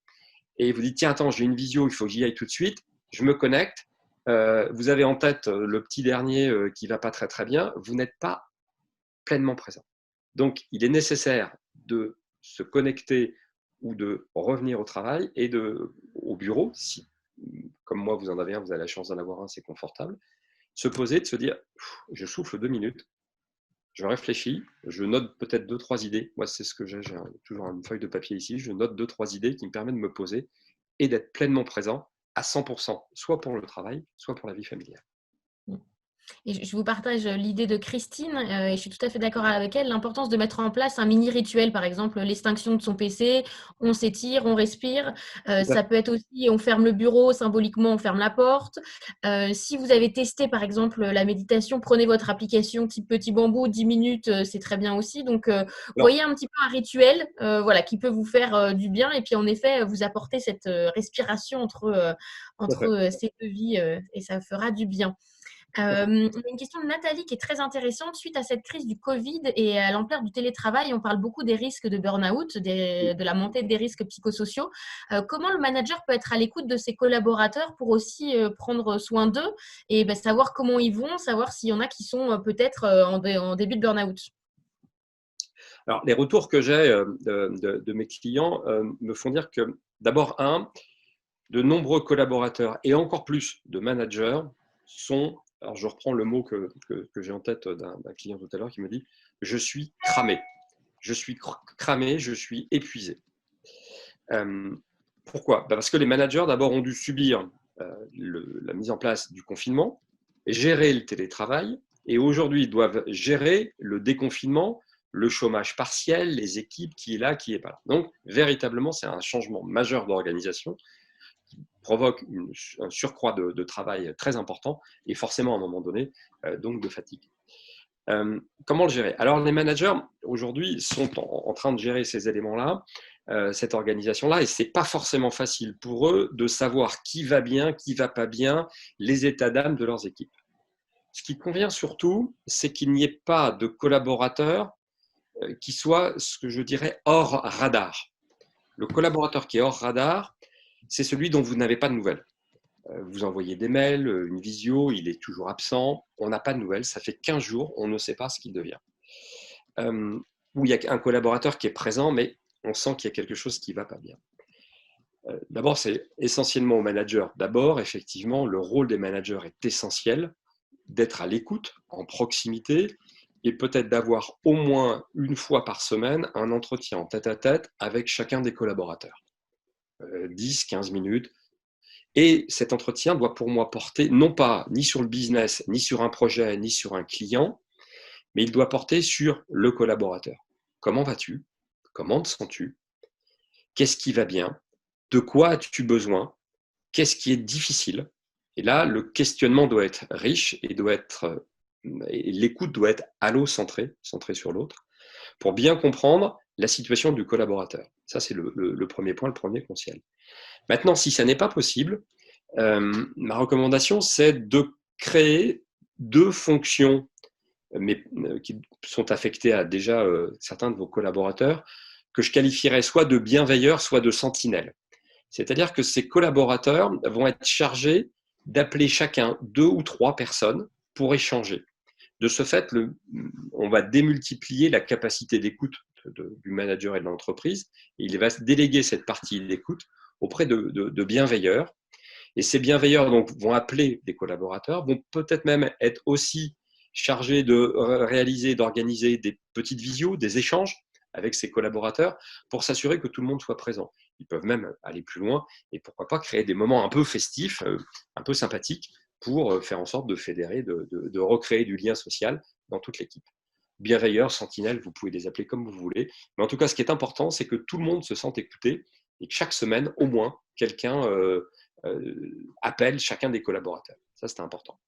Speaker 2: et vous dites, tiens, attends, j'ai une visio, il faut que j'y aille tout de suite, je me connecte, vous avez en tête le petit dernier qui ne va pas très très bien, vous n'êtes pas pleinement présent. Donc, il est nécessaire de se connecter ou de revenir au travail et au bureau, si, comme moi, vous en avez un, vous avez la chance d'en avoir un, c'est confortable, se poser, de se dire, je souffle 2 minutes, je réfléchis, je note peut-être 2-3 idées. Moi, c'est ce que j'ai toujours une feuille de papier ici, je note 2-3 idées qui me permettent de me poser et d'être pleinement présent à 100%, soit pour le travail, soit pour la vie familiale.
Speaker 1: Et je vous partage l'idée de Christine, et je suis tout à fait d'accord avec elle, l'importance de mettre en place un mini rituel, par exemple l'extinction de son PC, on s'étire, on respire. Ça peut être aussi, on ferme le bureau, symboliquement, on ferme la porte. Si vous avez testé, par exemple, la méditation, prenez votre application type Petit Bambou, 10 minutes, c'est très bien aussi. Donc, voyez un petit peu un rituel voilà, qui peut vous faire du bien, et puis en effet, vous apporter cette respiration entre ces deux vies, et ça fera du bien. On a une question de Nathalie qui est très intéressante. Suite à cette crise du Covid et à l'ampleur du télétravail, on parle beaucoup des risques de burn-out, de la montée des risques psychosociaux. Comment le manager peut être à l'écoute de ses collaborateurs pour aussi prendre soin d'eux et savoir comment ils vont, savoir s'il y en a qui sont peut-être en début de burn-out?
Speaker 2: Alors, les retours que j'ai de mes clients me font dire que, d'abord, de nombreux collaborateurs et encore plus de managers sont, alors je reprends le mot que j'ai en tête d'un client tout à l'heure qui me dit « je suis cramé, je suis cramé, je suis épuisé ». Pourquoi? Parce que les managers, d'abord, ont dû subir la mise en place du confinement, gérer le télétravail, et aujourd'hui, ils doivent gérer le déconfinement, le chômage partiel, les équipes, qui est là, qui n'est pas là. Donc, véritablement, c'est un changement majeur d'organisation qui provoque un surcroît de travail très important et forcément, à un moment donné, donc de fatigue. Comment le gérer? Alors, les managers, aujourd'hui, sont en train de gérer ces éléments-là, cette organisation-là, et ce n'est pas forcément facile pour eux de savoir qui va bien, qui ne va pas bien, les états d'âme de leurs équipes. Ce qui convient surtout, c'est qu'il n'y ait pas de collaborateurs qui soient, ce que je dirais, hors radar. Le collaborateur qui est hors radar, c'est celui dont vous n'avez pas de nouvelles. Vous envoyez des mails, une visio, il est toujours absent, on n'a pas de nouvelles, ça fait 15 jours, on ne sait pas ce qu'il devient. Où il y a un collaborateur qui est présent, mais on sent qu'il y a quelque chose qui ne va pas bien. D'abord, c'est essentiellement aux managers. D'abord, effectivement, le rôle des managers est essentiel, d'être à l'écoute, en proximité, et peut-être d'avoir au moins une fois par semaine un entretien en tête-à-tête avec chacun des collaborateurs. 10-15 minutes. Et cet entretien doit pour moi porter non pas ni sur le business, ni sur un projet, ni sur un client, mais il doit porter sur le collaborateur. Comment vas-tu? Comment te sens-tu? Qu'est-ce qui va bien? De quoi as-tu besoin? Qu'est-ce qui est difficile? Et là, le questionnement doit être riche et l'écoute doit être allo-centrée, centrée sur l'autre, pour bien comprendre la situation du collaborateur. Ça, c'est le premier point, le premier conseil. Maintenant, si ça n'est pas possible, ma recommandation, c'est de créer 2 fonctions mais qui sont affectées à déjà certains de vos collaborateurs, que je qualifierais soit de bienveilleurs, soit de sentinelles. C'est-à-dire que ces collaborateurs vont être chargés d'appeler chacun 2 ou 3 personnes pour échanger. De ce fait, on va démultiplier la capacité d'écoute du manager et de l'entreprise. Et il va se déléguer cette partie d'écoute auprès de bienveilleurs. Et ces bienveilleurs donc, vont appeler des collaborateurs, vont peut-être même être aussi chargés de réaliser, d'organiser des petites visios, des échanges avec ces collaborateurs pour s'assurer que tout le monde soit présent. Ils peuvent même aller plus loin et pourquoi pas créer des moments un peu festifs, un peu sympathiques pour faire en sorte de fédérer, de recréer du lien social dans toute l'équipe. Bienveilleurs, sentinelles, vous pouvez les appeler comme vous voulez. Mais en tout cas, ce qui est important, c'est que tout le monde se sente écouté et que chaque semaine, au moins, quelqu'un appelle chacun des collaborateurs. Ça, c'est important.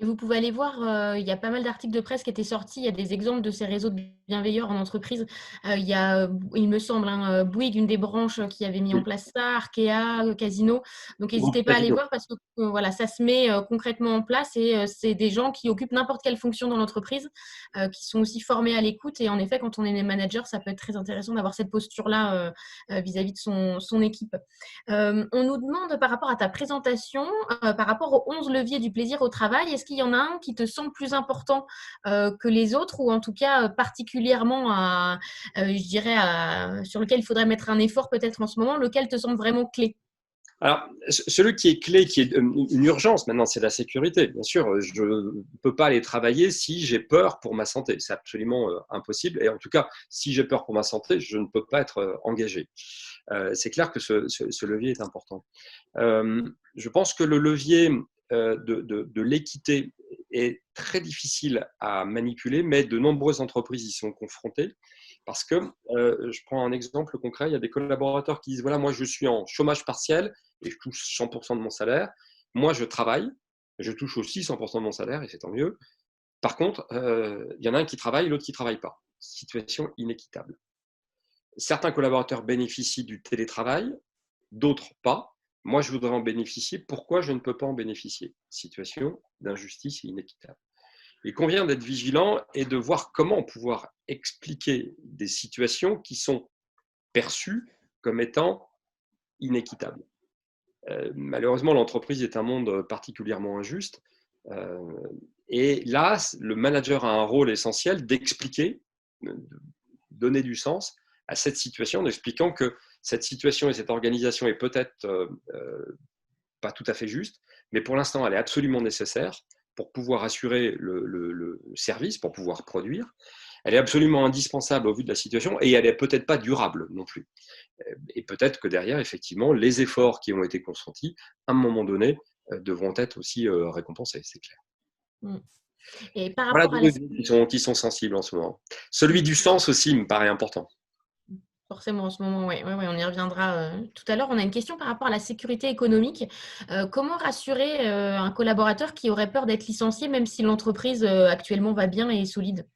Speaker 1: Et vous pouvez aller voir, il y a pas mal d'articles de presse qui étaient sortis. Il y a des exemples de ces réseaux de bienveilleurs en entreprise. Il y a, il me semble, hein, Bouygues, une des branches qui avait mis en
Speaker 2: Oui,
Speaker 1: place ça, Arkea, Casino. Donc,
Speaker 2: groupe
Speaker 1: n'hésitez pas à aller
Speaker 2: Casino.
Speaker 1: voir parce que voilà, ça se met concrètement en place et c'est des gens qui occupent n'importe quelle fonction dans l'entreprise, qui sont aussi formés à l'écoute. Et en effet, quand on est manager, ça peut être très intéressant d'avoir cette posture-là vis-à-vis de son équipe. On nous demande par rapport à ta présentation, par rapport aux 11 leviers du plaisir au travail, est-ce qu'il y en a un qui te semble plus important que les autres ou en tout cas particulièrement je dirais, sur lequel il faudrait mettre un effort peut-être en ce moment, lequel te semble vraiment clé?
Speaker 2: Alors, celui qui est clé, qui est une urgence maintenant, c'est la sécurité. Bien sûr, je ne peux pas aller travailler si j'ai peur pour ma santé. C'est absolument impossible. Et en tout cas, si j'ai peur pour ma santé, je ne peux pas être engagé. C'est clair que ce levier est important. Je pense que le levier de l'équité est très difficile à manipuler, mais de nombreuses entreprises y sont confrontées. Parce que, je prends un exemple concret, il y a des collaborateurs qui disent, voilà, moi je suis en chômage partiel et je touche 100% de mon salaire. Moi je travaille, je touche aussi 100% de mon salaire et c'est tant mieux. Par contre, il y en a un qui travaille, l'autre qui ne travaille pas. Situation inéquitable. Certains collaborateurs bénéficient du télétravail, d'autres pas. Moi, je voudrais en bénéficier. Pourquoi je ne peux pas en bénéficier? Situation d'injustice et inéquitable. Il convient d'être vigilant et de voir comment pouvoir expliquer des situations qui sont perçues comme étant inéquitables. Malheureusement, l'entreprise est un monde particulièrement injuste. Et là, le manager a un rôle essentiel d'expliquer, de donner du sens à cette situation, en expliquant que cette situation et cette organisation est peut-être pas tout à fait juste, mais pour l'instant, elle est absolument nécessaire pour pouvoir assurer le service, pour pouvoir produire. Elle est absolument indispensable au vu de la situation et elle n'est peut-être pas durable non plus. Et peut-être que derrière, effectivement, les efforts qui ont été consentis, à un moment donné, devront être aussi récompensés, c'est clair.
Speaker 1: Mm. Et par
Speaker 2: Voilà
Speaker 1: rapport à
Speaker 2: deux
Speaker 1: la
Speaker 2: leviers qui sont sensibles en ce moment. Celui du sens aussi me paraît important.
Speaker 1: Forcément, en ce moment, oui, ouais, ouais, on y reviendra tout à l'heure. On a une question par rapport à la sécurité économique. Comment rassurer un collaborateur qui aurait peur d'être licencié, même si l'entreprise actuellement va bien et est solide?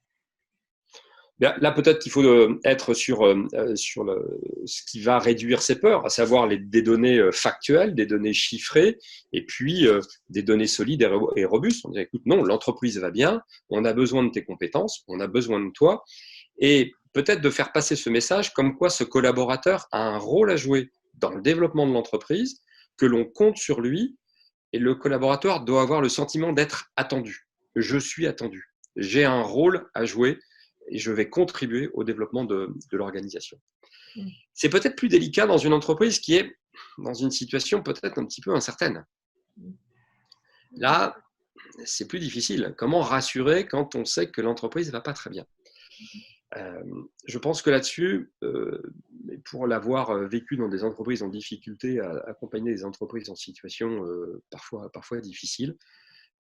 Speaker 2: Bien, là, peut-être qu'il faut être sur ce qui va réduire ces peurs, à savoir des données factuelles, des données chiffrées, et puis des données solides et robustes. On dit, écoute, non, l'entreprise va bien, on a besoin de tes compétences, on a besoin de toi, et peut-être de faire passer ce message comme quoi ce collaborateur a un rôle à jouer dans le développement de l'entreprise, que l'on compte sur lui, et le collaborateur doit avoir le sentiment d'être attendu. Je suis attendu. J'ai un rôle à jouer et je vais contribuer au développement de l'organisation. C'est peut-être plus délicat dans une entreprise qui est dans une situation peut-être un petit peu incertaine. Là, c'est plus difficile. Comment rassurer quand on sait que l'entreprise ne va pas très bien? Je pense que là-dessus, pour l'avoir vécu dans des entreprises en difficulté, à accompagner des entreprises en situation parfois difficile,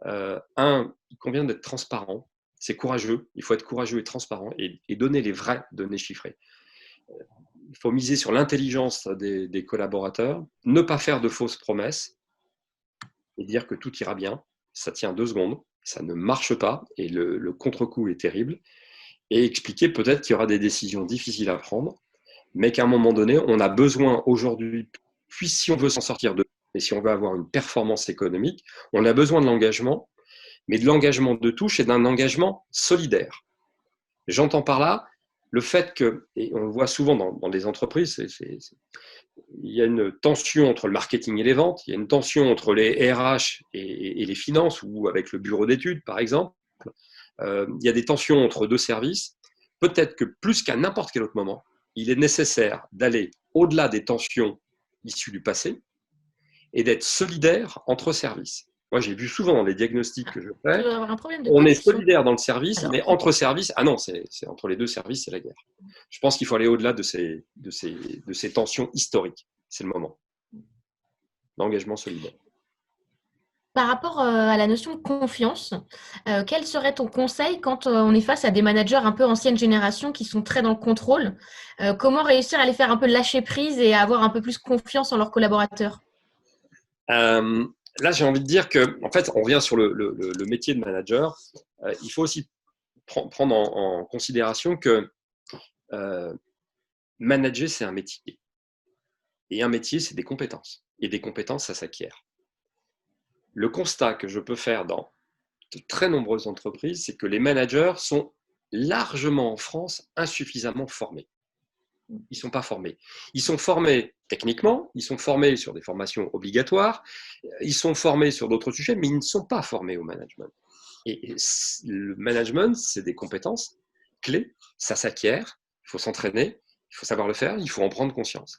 Speaker 2: il convient d'être transparent. C'est courageux. Il faut être courageux et transparent et donner les vraies données chiffrées. Il faut miser sur l'intelligence des collaborateurs, ne pas faire de fausses promesses et dire que tout ira bien. Ça tient 2 secondes, ça ne marche pas et le contre-coup est terrible. Et expliquer peut-être qu'il y aura des décisions difficiles à prendre, mais qu'à un moment donné, on a besoin aujourd'hui, puis si on veut s'en sortir et si on veut avoir une performance économique, on a besoin de l'engagement, mais de l'engagement de touche et d'un engagement solidaire. J'entends par là le fait que, et on le voit souvent dans les entreprises, il y a une tension entre le marketing et les ventes, il y a une tension entre les RH et les finances, ou avec le bureau d'études, par exemple. Il y a des tensions entre 2 services. Peut-être que plus qu'à n'importe quel autre moment, il est nécessaire d'aller au-delà des tensions issues du passé et d'être solidaire entre services. Moi, j'ai vu souvent dans les diagnostics que je
Speaker 1: Tu
Speaker 2: fais,
Speaker 1: dois avoir un problème de
Speaker 2: on est
Speaker 1: connexion.
Speaker 2: solidaire dans le service,
Speaker 1: Alors,
Speaker 2: mais entre services, ah non, c'est entre les 2 services, c'est la guerre. Je pense qu'il faut aller au-delà de ces tensions historiques. C'est le moment. L'engagement solidaire.
Speaker 1: par rapport à la notion de confiance, quel serait ton conseil quand on est face à des managers un peu ancienne génération qui sont très dans le contrôle? Comment réussir à les faire un peu lâcher prise et à avoir un peu plus confiance en leurs collaborateurs?
Speaker 2: là, j'ai envie de dire que, en fait, on revient sur le métier de manager. Il faut aussi prendre en considération que manager, c'est un métier. Et un métier, c'est des compétences. Et des compétences, ça s'acquiert. Le constat que je peux faire dans de très nombreuses entreprises, c'est que les managers sont largement en France insuffisamment formés. Ils ne sont pas formés. Ils sont formés techniquement, ils sont formés sur des formations obligatoires, ils sont formés sur d'autres sujets, mais ils ne sont pas formés au management. Et le management, c'est des compétences clés, ça s'acquiert, il faut s'entraîner, il faut savoir le faire, il faut en prendre conscience.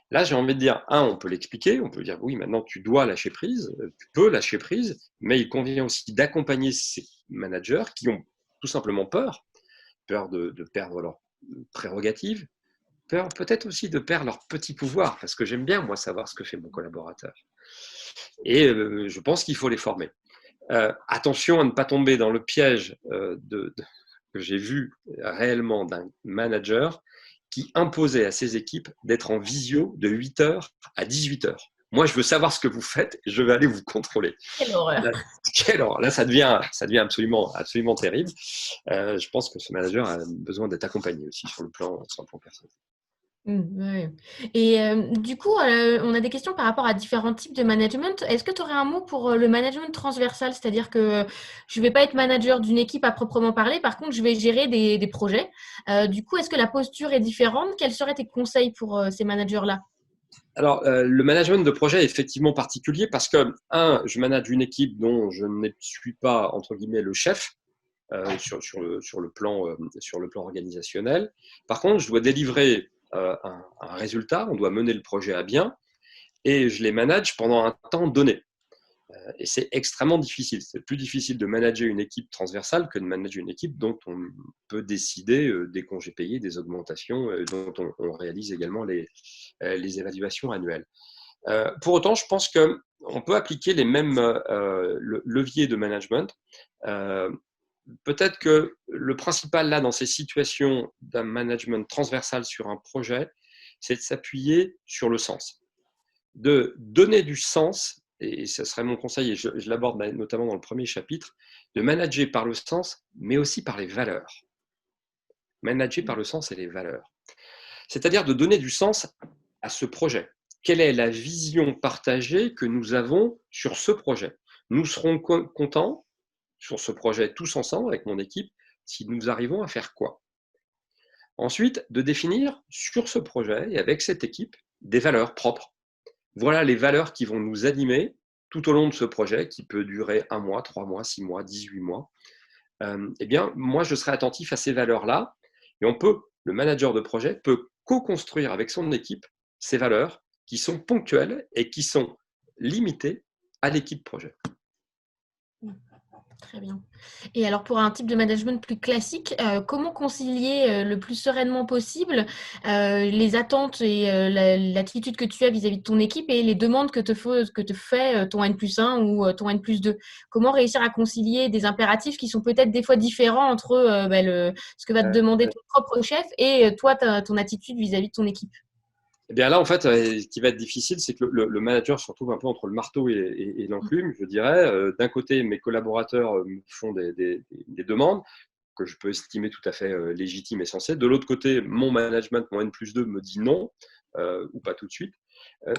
Speaker 2: Là, j'ai envie de dire, on peut l'expliquer, on peut dire, oui, maintenant tu dois lâcher prise, tu peux lâcher prise, mais il convient aussi d'accompagner ces managers qui ont tout simplement peur de perdre leurs prérogatives, peur peut-être aussi de perdre leur petit pouvoir, parce que j'aime bien, moi, savoir ce que fait mon collaborateur. Et je pense qu'il faut les former. Attention à ne pas tomber dans le piège que j'ai vu réellement d'un manager qui imposait à ses équipes d'être en visio de 8h à 18h. Moi, je veux savoir ce que vous faites et je vais aller vous contrôler.
Speaker 1: Quelle horreur.
Speaker 2: Là, ça devient absolument, absolument terrible. Je pense que ce manager a besoin d'être accompagné aussi sur le plan personnel.
Speaker 1: Ouais. Et du coup, on a des questions par rapport à différents types de management. Est-ce que tu aurais un mot pour le management transversal? C'est-à-dire que je ne vais pas être manager d'une équipe à proprement parler, par contre, je vais gérer des projets. Du coup, est-ce que la posture est différente? Quels seraient tes conseils pour ces managers-là?
Speaker 2: Alors, le management de projet est effectivement particulier parce que, je manage une équipe dont je ne suis pas, entre guillemets, le chef sur le plan organisationnel. Par contre, je dois délivrer un résultat, on doit mener le projet à bien et je les manage pendant un temps donné. Et c'est extrêmement difficile. C'est plus difficile de manager une équipe transversale que de manager une équipe dont on peut décider des congés payés, des augmentations, dont on réalise également les évaluations annuelles. Pour autant, je pense qu'on peut appliquer les mêmes leviers de management. Peut-être que le principal là dans ces situations d'un management transversal sur un projet, c'est de s'appuyer sur le sens, de donner du sens, et ce serait mon conseil, et je l'aborde notamment dans le premier chapitre, de manager par le sens, mais aussi par les valeurs. Manager par le sens et les valeurs. C'est-à-dire de donner du sens à ce projet. Quelle est la vision partagée que nous avons sur ce projet? Nous serons contents sur ce projet tous ensemble avec mon équipe si nous arrivons à faire quoi? Ensuite, de définir sur ce projet et avec cette équipe des valeurs propres. Voilà les valeurs qui vont nous animer tout au long de ce projet qui peut durer 1 mois, 3 mois, 6 mois, 18 mois. Eh bien, moi, je serai attentif à ces valeurs-là et le manager de projet peut co-construire avec son équipe ces valeurs qui sont ponctuelles et qui sont limitées à l'équipe projet.
Speaker 1: Très bien. Et alors, pour un type de management plus classique, comment concilier le plus sereinement possible les attentes et l'attitude que tu as vis-à-vis de ton équipe et les demandes que te fait ton N+1 ou ton N+2? Comment réussir à concilier des impératifs qui sont peut-être des fois différents entre ce que va te demander ton propre chef et toi, ton attitude vis-à-vis de ton équipe?
Speaker 2: Eh bien là, en fait, ce qui va être difficile, c'est que le manager se retrouve un peu entre le marteau et l'enclume, je dirais. D'un côté, mes collaborateurs me font des demandes que je peux estimer tout à fait légitimes et sensées. De l'autre côté, mon management, mon N+2, me dit non, ou pas tout de suite.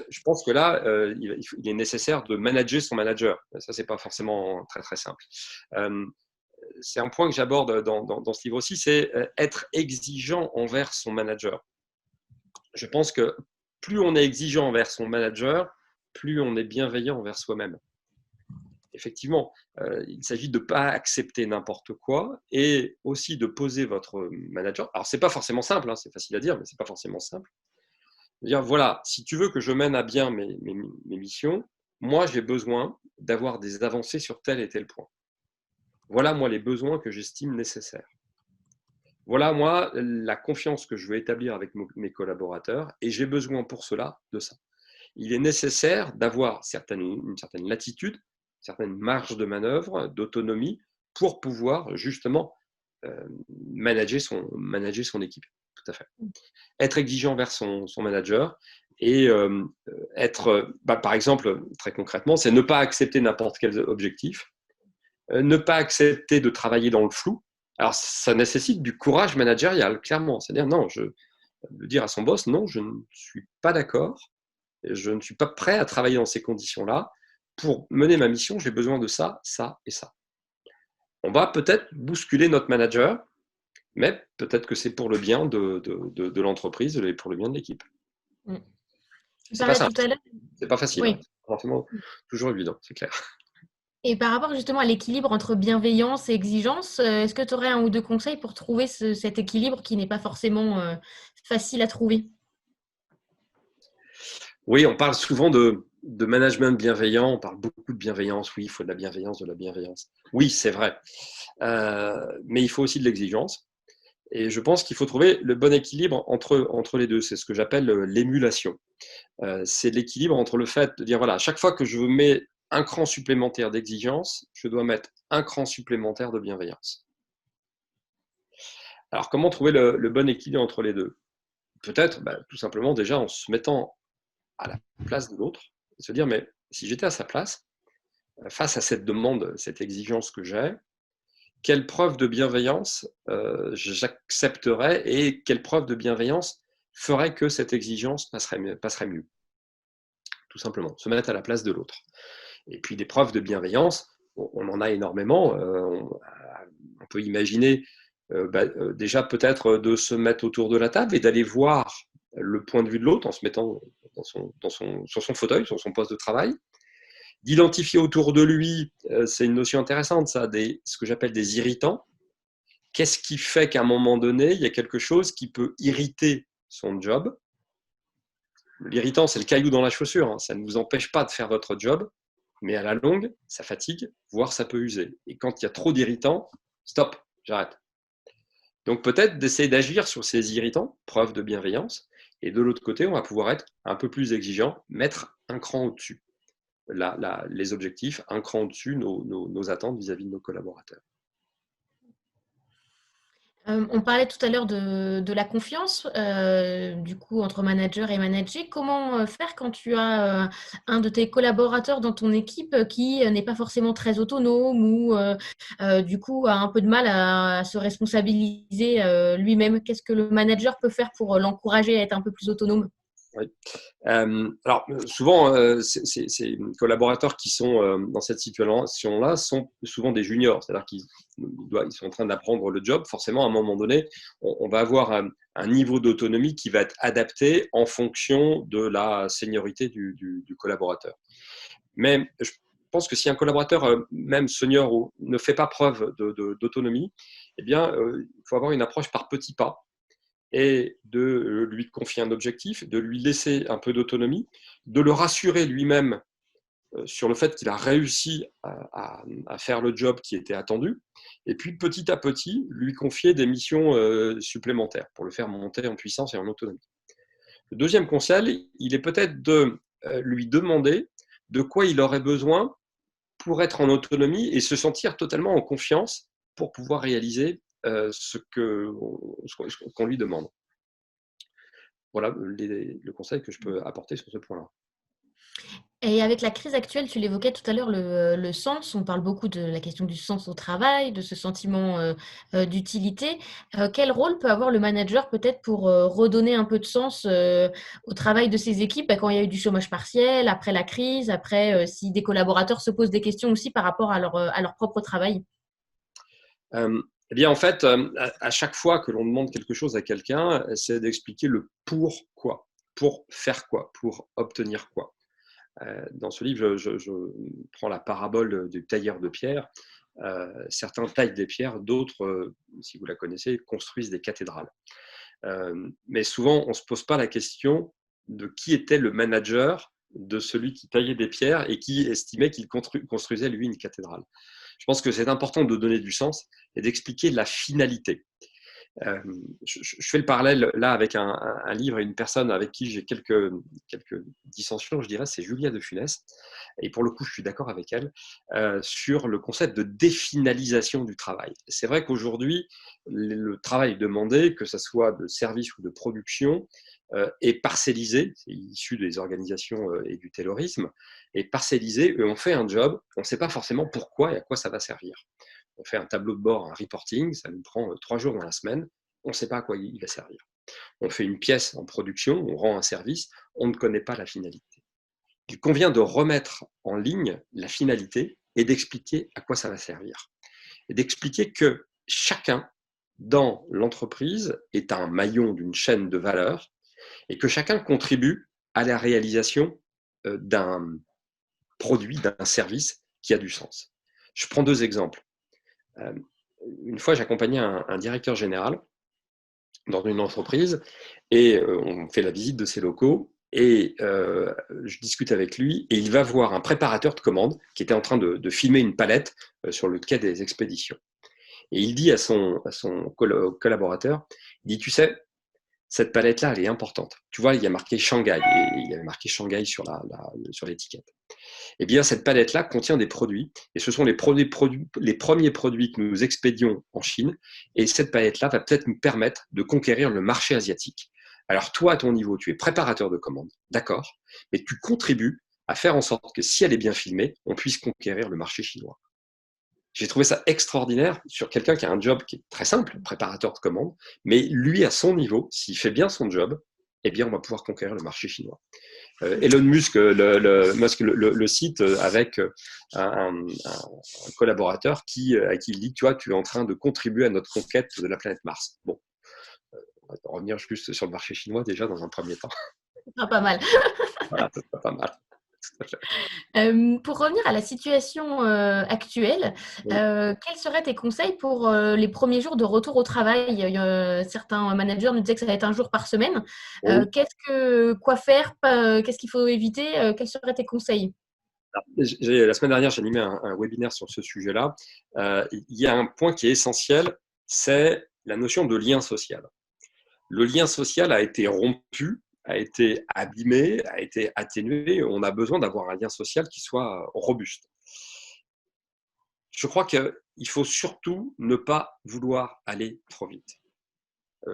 Speaker 2: Je pense que là, il est nécessaire de manager son manager. Ça, c'est pas forcément très, très simple. C'est un point que j'aborde dans ce livre aussi, c'est être exigeant envers son manager. Je pense que plus on est exigeant envers son manager, plus on est bienveillant envers soi-même. Effectivement, il s'agit de ne pas accepter n'importe quoi et aussi de poser votre manager. Alors, ce n'est pas forcément simple, c'est facile à dire, mais ce n'est pas forcément simple. Dire, voilà, si tu veux que je mène à bien mes missions, moi, j'ai besoin d'avoir des avancées sur tel et tel point. Voilà, moi, les besoins que j'estime nécessaires. Voilà, moi, la confiance que je veux établir avec mes collaborateurs et j'ai besoin pour cela de ça. Il est nécessaire d'avoir une certaine latitude, une certaine marge de manœuvre, d'autonomie pour pouvoir justement manager son équipe. Tout à fait. Être exigeant vers son manager et être, par exemple, très concrètement, c'est ne pas accepter n'importe quel objectif, ne pas accepter de travailler dans le flou. Alors, ça nécessite du courage managérial, clairement. C'est-à-dire, non, de dire à son boss, non, je ne suis pas d'accord, je ne suis pas prêt à travailler dans ces conditions-là. Pour mener ma mission, j'ai besoin de ça, ça et ça. On va peut-être bousculer notre manager, mais peut-être que c'est pour le bien de l'entreprise et pour le bien de l'équipe.
Speaker 1: Tu
Speaker 2: C'est pas
Speaker 1: parlais tout
Speaker 2: simple,
Speaker 1: à l'heure.
Speaker 2: c'est pas facile, hein.
Speaker 1: Oui.
Speaker 2: C'est forcément toujours évident, c'est clair.
Speaker 1: Et par rapport justement à l'équilibre entre bienveillance et exigence, est-ce que tu aurais un ou deux conseils pour trouver cet équilibre qui n'est pas forcément facile à trouver?
Speaker 2: Oui, on parle souvent de management bienveillant, on parle beaucoup de bienveillance. Oui, il faut de la bienveillance, de la bienveillance. Oui, c'est vrai. Mais il faut aussi de l'exigence. Et je pense qu'il faut trouver le bon équilibre entre les deux. C'est ce que j'appelle l'émulation. C'est l'équilibre entre le fait de dire, voilà, à chaque fois que je mets un cran supplémentaire d'exigence, je dois mettre un cran supplémentaire de bienveillance. Alors, comment trouver le bon équilibre entre les deux? Peut-être, tout simplement, déjà en se mettant à la place de l'autre, et se dire, mais si j'étais à sa place, face à cette demande, cette exigence que j'ai, quelle preuve de bienveillance j'accepterais et quelle preuve de bienveillance ferait que cette exigence passerait mieux. Tout simplement, se mettre à la place de l'autre. Et puis des preuves de bienveillance, on en a énormément. On peut imaginer déjà peut-être de se mettre autour de la table et d'aller voir le point de vue de l'autre en se mettant sur son fauteuil, sur son poste de travail. D'identifier autour de lui, c'est une notion intéressante, ça, ce que j'appelle des irritants. Qu'est-ce qui fait qu'à un moment donné, il y a quelque chose qui peut irriter son job? L'irritant, c'est le caillou dans la chaussure, hein. Ça ne vous empêche pas de faire votre job, mais à la longue, ça fatigue, voire ça peut user. Et quand il y a trop d'irritants, stop, j'arrête. Donc peut-être d'essayer d'agir sur ces irritants, preuve de bienveillance, et de l'autre côté, on va pouvoir être un peu plus exigeant, mettre un cran au-dessus les objectifs, un cran au-dessus nos attentes vis-à-vis de nos collaborateurs.
Speaker 1: On parlait tout à l'heure de la confiance, du coup, entre manager et manager. Comment faire quand tu as un de tes collaborateurs dans ton équipe qui n'est pas forcément très autonome ou du coup a un peu de mal à se responsabiliser lui-même? Qu'est-ce que le manager peut faire pour l'encourager à être un peu plus autonome?
Speaker 2: Oui. Alors, souvent, ces collaborateurs qui sont dans cette situation-là sont souvent des juniors, c'est-à-dire qu'ils sont en train d'apprendre le job. Forcément, à un moment donné, on va avoir un niveau d'autonomie qui va être adapté en fonction de la seniorité du collaborateur. Mais je pense que si un collaborateur, même senior, ne fait pas preuve d'autonomie, eh bien, il faut avoir une approche par petits pas et de lui confier un objectif, de lui laisser un peu d'autonomie, de le rassurer lui-même sur le fait qu'il a réussi à faire le job qui était attendu, et puis petit à petit, lui confier des missions supplémentaires pour le faire monter en puissance et en autonomie. Le deuxième conseil, il est peut-être de lui demander de quoi il aurait besoin pour être en autonomie et se sentir totalement en confiance pour pouvoir réaliser ce qu'on lui demande. Voilà le conseil que je peux apporter sur ce point-là.
Speaker 1: Et avec la crise actuelle, tu l'évoquais tout à l'heure, le sens. On parle beaucoup de la question du sens au travail, de ce sentiment d'utilité. Quel rôle peut avoir le manager peut-être pour redonner un peu de sens au travail de ses équipes quand il y a eu du chômage partiel, après la crise, après si des collaborateurs se posent des questions aussi par rapport à leur propre travail?
Speaker 2: Eh bien, en fait, à chaque fois que l'on demande quelque chose à quelqu'un, c'est d'expliquer le pourquoi, pour faire quoi, pour obtenir quoi. Dans ce livre, je prends la parabole du tailleur de pierre. Certains taillent des pierres, d'autres, si vous la connaissez, construisent des cathédrales. Mais souvent, on ne se pose pas la question de qui était le manager de celui qui taillait des pierres et qui estimait qu'il construisait, lui, une cathédrale. Je pense que c'est important de donner du sens et d'expliquer la finalité. Je fais le parallèle là avec un livre et une personne avec qui j'ai quelques dissensions, je dirais, c'est Julia de Funès. Et pour le coup, je suis d'accord avec elle sur le concept de définalisation du travail. C'est vrai qu'aujourd'hui, le travail demandé, que ce soit de service ou de production, est parcellisé, c'est issu des organisations et du taylorisme, est parcellisé et on fait un job, on ne sait pas forcément pourquoi et à quoi ça va servir. On fait un tableau de bord, un reporting, ça nous prend 3 jours dans la semaine, on ne sait pas à quoi il va servir. On fait une pièce en production, on rend un service, on ne connaît pas la finalité. Il convient de remettre en ligne la finalité et d'expliquer à quoi ça va servir. Et d'expliquer que chacun dans l'entreprise est un maillon d'une chaîne de valeur et que chacun contribue à la réalisation d'un produit, d'un service qui a du sens. Je prends 2 exemples. Une fois, j'accompagnais un directeur général dans une entreprise et on fait la visite de ses locaux et je discute avec lui et il va voir un préparateur de commandes qui était en train de filmer une palette sur le quai des expéditions. Et il dit à son collaborateur, il dit, tu sais, cette palette-là, elle est importante. Tu vois, il y a marqué Shanghai, et il y avait marqué Shanghai sur l'étiquette. Eh bien, cette palette-là contient des produits, et ce sont les premiers produits que nous expédions en Chine, et cette palette-là va peut-être nous permettre de conquérir le marché asiatique. Alors toi, à ton niveau, tu es préparateur de commandes, d'accord, mais tu contribues à faire en sorte que si elle est bien filmée, on puisse conquérir le marché chinois. J'ai trouvé ça extraordinaire sur quelqu'un qui a un job qui est très simple, préparateur de commandes, mais lui, à son niveau, s'il fait bien son job, eh bien, on va pouvoir conquérir le marché chinois. Elon Musk le cite avec un collaborateur à qui il dit, tu vois, tu es en train de contribuer à notre conquête de la planète Mars. Bon, on va revenir juste sur le marché chinois déjà dans un premier temps.
Speaker 1: Pas mal.
Speaker 2: Voilà, c'est pas mal.
Speaker 1: Pour revenir à la situation actuelle,
Speaker 2: Oui.
Speaker 1: quels seraient tes conseils pour les premiers jours de retour au travail? Certains managers nous disaient que ça va être un jour par semaine.
Speaker 2: Oui.
Speaker 1: Quoi faire? Qu'est-ce qu'il faut éviter? Quels seraient tes conseils?
Speaker 2: La semaine dernière, j'ai animé un webinaire sur ce sujet-là. Il y a un point qui est essentiel, c'est la notion de lien social. Le lien social a été rompu, a été abîmé, a été atténué. On a besoin d'avoir un lien social qui soit robuste. Je crois qu'il faut surtout ne pas vouloir aller trop vite.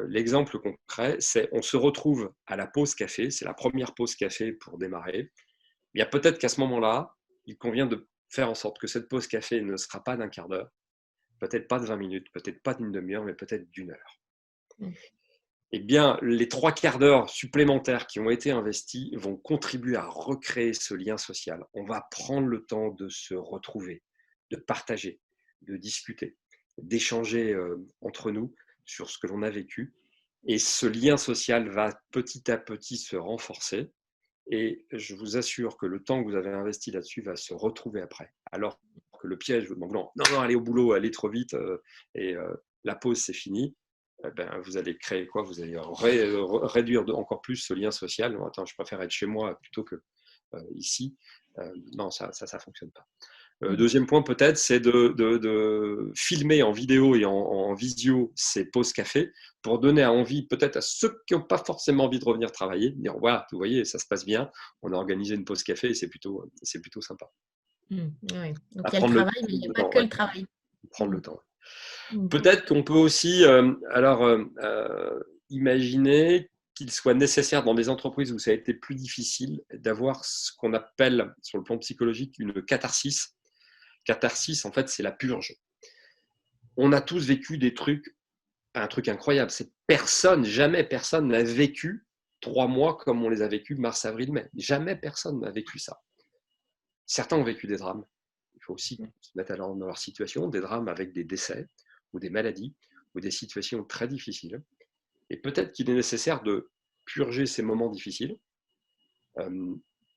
Speaker 2: L'exemple concret, c'est on se retrouve à la pause café, c'est la première pause café pour démarrer. Il y a peut-être qu'à ce moment-là, il convient de faire en sorte que cette pause café ne sera pas d'un quart d'heure, peut-être pas de 20 minutes, peut-être pas d'une demi-heure, mais peut-être d'une heure. Eh bien, les 3 quarts d'heure supplémentaires qui ont été investis vont contribuer à recréer ce lien social. On va prendre le temps de se retrouver, de partager, de discuter, d'échanger entre nous sur ce que l'on a vécu. Et ce lien social va petit à petit se renforcer. Et je vous assure que le temps que vous avez investi là-dessus va se retrouver après. Alors que le piège, donc non, allez au boulot, allez trop vite, et la pause, c'est fini. Ben, vous allez créer quoi? Vous allez réduire encore plus ce lien social. Attends, je préfère être chez moi plutôt que ici. Non, ça fonctionne pas. Deuxième point, peut-être, c'est de filmer en vidéo et en visio ces pauses café pour donner envie, peut-être à ceux qui n'ont pas forcément envie de revenir travailler, de dire voilà, vous voyez, ça se passe bien, on a organisé une pause café et c'est plutôt sympa.
Speaker 1: Ouais. Donc
Speaker 2: À
Speaker 1: il y a le
Speaker 2: prendre le
Speaker 1: travail, mais il n'y a pas
Speaker 2: temps,
Speaker 1: que
Speaker 2: ouais.
Speaker 1: le travail.
Speaker 2: Prendre le temps.
Speaker 1: Mm.
Speaker 2: Peut-être qu'on peut aussi imaginer qu'il soit nécessaire dans des entreprises où ça a été plus difficile d'avoir ce qu'on appelle sur le plan psychologique une catharsis. Catharsis, en fait, c'est la purge. On a tous vécu un truc incroyable. C'est jamais personne n'a vécu 3 mois comme on les a vécus mars, avril, mai. Jamais personne n'a vécu ça. Certains ont vécu des drames. Il faut aussi se mettre dans leur situation, des drames avec des décès ou des maladies ou des situations très difficiles. Et peut-être qu'il est nécessaire de purger ces moments difficiles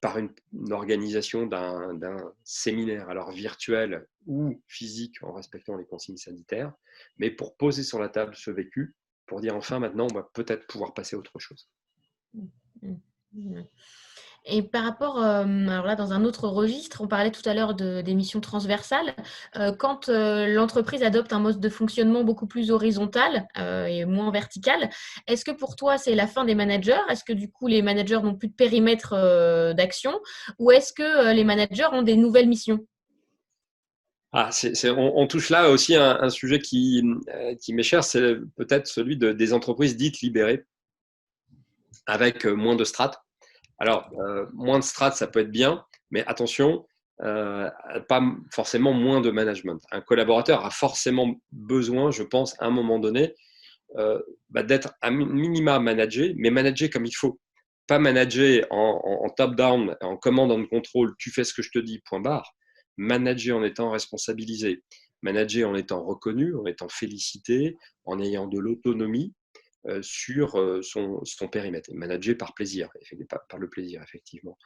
Speaker 2: par une organisation d'un séminaire, alors virtuel ou physique en respectant les consignes sanitaires, mais pour poser sur la table ce vécu, pour dire enfin maintenant on va peut-être pouvoir passer à autre chose.
Speaker 1: Et par rapport, alors là, dans un autre registre, on parlait tout à l'heure des missions transversales. Quand l'entreprise adopte un mode de fonctionnement beaucoup plus horizontal et moins vertical, est-ce que pour toi, c'est la fin des managers? Est-ce que du coup, les managers n'ont plus de périmètre d'action? Ou est-ce que les managers ont des nouvelles missions?
Speaker 2: On touche là aussi un sujet qui m'est cher, c'est peut-être celui des entreprises dites libérées. avec moins de strates. Alors, moins de strates, ça peut être bien, mais attention, pas forcément moins de management. Un collaborateur a forcément besoin, je pense, à un moment donné, d'être à minima managé, mais managé comme il faut. Pas manager en top-down, en command and control, tu fais ce que je te dis, point barre. Manager en étant responsabilisé, manager en étant reconnu, en étant félicité, en ayant de l'autonomie sur son périmètre. Et manager par plaisir, par le plaisir, effectivement.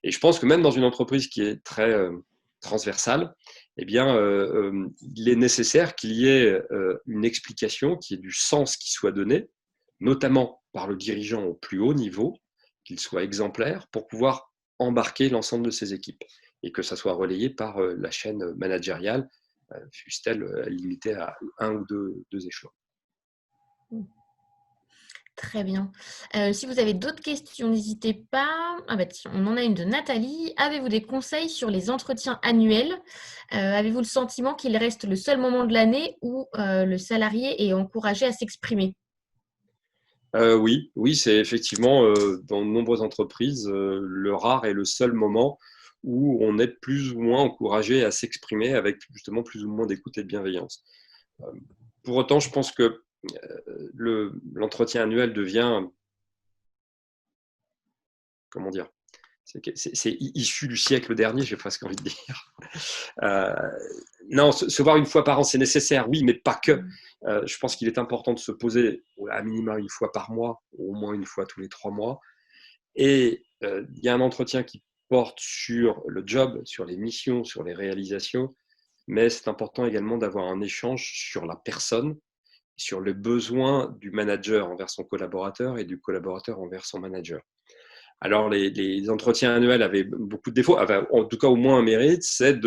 Speaker 2: Et je pense que même dans une entreprise qui est très transversale, eh bien, il est nécessaire qu'il y ait une explication, qu'il y ait du sens qui soit donné, notamment par le dirigeant au plus haut niveau, qu'il soit exemplaire pour pouvoir embarquer l'ensemble de ses équipes et que ça soit relayé par la chaîne managériale, fût-elle limitée à un ou deux échelons.
Speaker 1: Très bien. Si vous avez d'autres questions, n'hésitez pas. Ah bah tiens, on en a une de Nathalie. Avez-vous des conseils sur les entretiens annuels? Avez-vous le sentiment qu'il reste le seul moment de l'année où le salarié est encouragé à s'exprimer?
Speaker 2: Oui, c'est effectivement dans de nombreuses entreprises le rare et le seul moment où on est plus ou moins encouragé à s'exprimer avec justement plus ou moins d'écoute et de bienveillance. Pour autant, je pense que l'entretien annuel devient, comment dire, c'est issu du siècle dernier, j'ai presque envie de dire. Non, se voir une fois par an, c'est nécessaire, oui, mais pas que. Je pense qu'il est important de se poser à minima une fois par mois, au moins une fois tous les 3 mois. Et il y a un entretien qui porte sur le job, sur les missions, sur les réalisations, mais c'est important également d'avoir un échange sur la personne, sur les besoins du manager envers son collaborateur et du collaborateur envers son manager. Alors, les entretiens annuels avaient beaucoup de défauts, enfin, en tout cas au moins un mérite, c'est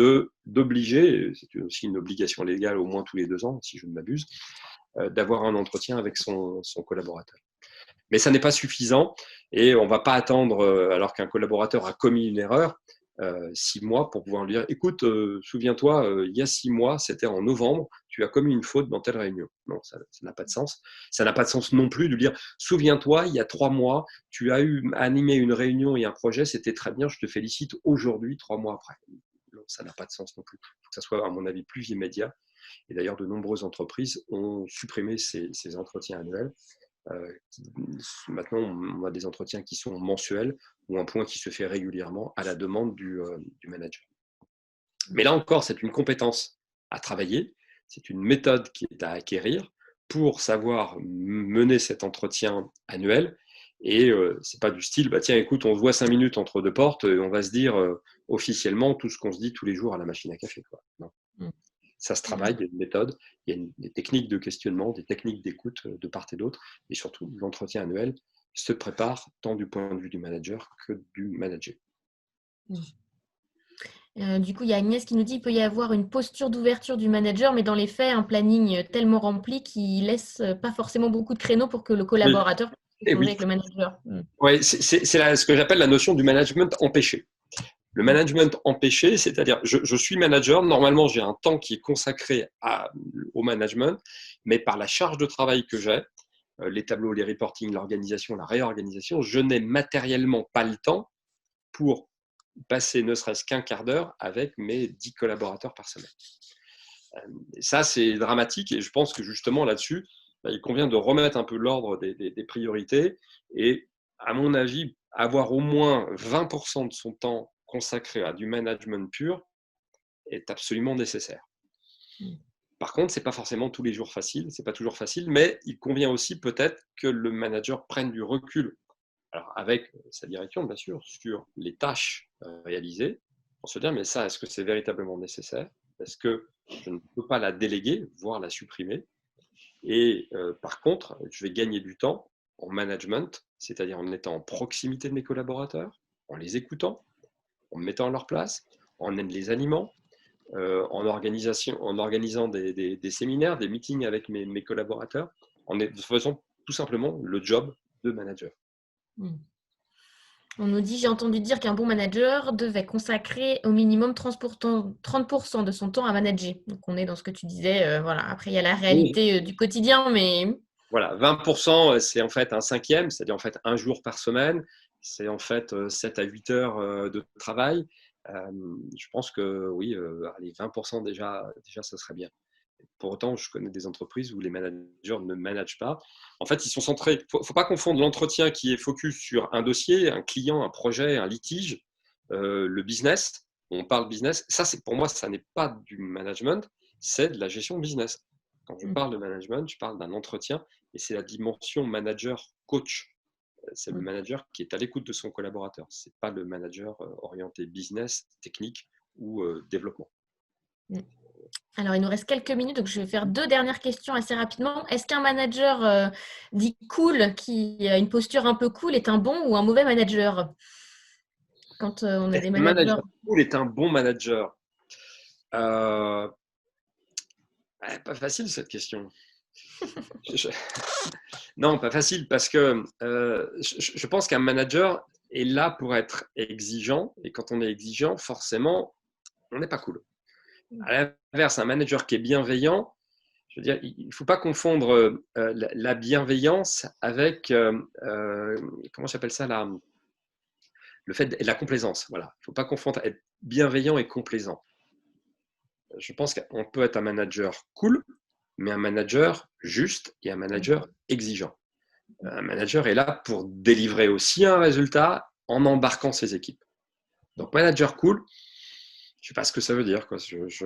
Speaker 2: d'obliger, c'est aussi une obligation légale au moins tous les 2 ans, si je ne m'abuse, d'avoir un entretien avec son collaborateur. Mais ça n'est pas suffisant et on ne va pas attendre, alors qu'un collaborateur a commis une erreur, 6 mois pour pouvoir lui dire écoute, souviens-toi, il y a 6 mois, c'était en novembre, tu as commis une faute dans telle réunion. Non, ça n'a pas de sens. Ça n'a pas de sens non plus de lui dire souviens-toi, il y a 3 mois, tu as animé une réunion et un projet, c'était très bien, je te félicite aujourd'hui, 3 mois après. Non, ça n'a pas de sens non plus. Il faut que ça soit, à mon avis, plus immédiat. Et d'ailleurs, de nombreuses entreprises ont supprimé ces entretiens annuels. Maintenant, on a des entretiens qui sont mensuels ou un point qui se fait régulièrement à la demande du manager. Mais là encore, c'est une compétence à travailler, c'est une méthode qui est à acquérir pour savoir mener cet entretien annuel. Et c'est pas du style, bah tiens, écoute, on se voit 5 minutes entre 2 portes, et on va se dire officiellement tout ce qu'on se dit tous les jours à la machine à café, quoi. Non. Ça se travaille, il y a une méthode, il y a des techniques de questionnement, des techniques d'écoute de part et d'autre, et surtout l'entretien annuel se prépare tant du point de vue du manager que du manager.
Speaker 1: Du coup, il y a Agnès qui nous dit qu'il peut y avoir une posture d'ouverture du manager, mais dans les faits, un planning tellement rempli qui laisse pas forcément beaucoup de créneaux pour que le collaborateur puisse échanger avec le manager.
Speaker 2: Oui, c'est ce que j'appelle la notion du management empêché. Le management empêché, c'est-à-dire je suis manager, normalement j'ai un temps qui est consacré au management, mais par la charge de travail que j'ai, les tableaux, les reportings, l'organisation, la réorganisation, je n'ai matériellement pas le temps pour passer ne serait-ce qu'un quart d'heure avec mes 10 collaborateurs par semaine. Ça, c'est dramatique et je pense que justement là-dessus, il convient de remettre un peu l'ordre des priorités et, à mon avis, avoir au moins 20% de son temps consacré à du management pur est absolument nécessaire. Par contre, ce n'est pas forcément tous les jours facile, c'est pas toujours facile, mais il convient aussi peut-être que le manager prenne du recul, alors avec sa direction bien sûr, sur les tâches réalisées, pour se dire mais ça, est-ce que c'est véritablement nécessaire? Est-ce que je ne peux pas la déléguer, voire la supprimer? Et par contre, je vais gagner du temps en management, c'est-à-dire en étant en proximité de mes collaborateurs, en les écoutant, en me mettant à leur place, en les animant, en organisant des séminaires, des meetings avec mes collaborateurs, en faisant tout simplement le job de manager.
Speaker 1: On nous dit, j'ai entendu dire qu'un bon manager devait consacrer au minimum 30% de son temps à manager. Donc, on est dans ce que tu disais. Voilà. Après, il y a la réalité du quotidien, mais…
Speaker 2: Voilà, 20%, c'est en fait un cinquième, c'est-à-dire en fait un jour par semaine. C'est en fait 7 à 8 heures de travail. Je pense que oui, allez, 20% déjà, ça serait bien. Pour autant, je connais des entreprises où les managers ne managent pas. En fait, ils sont centrés. Il ne faut pas confondre l'entretien qui est focus sur un dossier, un client, un projet, un litige, le business. On parle business. Ça, pour moi, ça n'est pas du management, c'est de la gestion business. Quand je parle de management, je parle d'un entretien et c'est la dimension manager-coach. C'est le manager qui est à l'écoute de son collaborateur. Ce n'est pas le manager orienté business, technique ou développement.
Speaker 1: Alors, il nous reste quelques minutes, donc je vais faire 2 dernières questions assez rapidement. Est-ce qu'un manager dit cool, qui a une posture un peu cool, est un bon ou un mauvais manager? Quand on a
Speaker 2: Est-ce
Speaker 1: des
Speaker 2: qu'un
Speaker 1: managers.
Speaker 2: manager cool est un bon manager? Pas facile cette question. Je- Non, pas facile parce que je pense qu'un manager est là pour être exigeant et quand on est exigeant, forcément, on n'est pas cool. À l'inverse, un manager qui est bienveillant, je veux dire, il ne faut pas confondre la bienveillance avec, comment j'appelle ça, le fait de la complaisance. Voilà. Il ne faut pas confondre être bienveillant et complaisant. Je pense qu'on peut être un manager cool, mais un manager juste et un manager exigeant. Un manager est là pour délivrer aussi un résultat en embarquant ses équipes. Donc, manager cool, je ne sais pas ce que ça veut dire.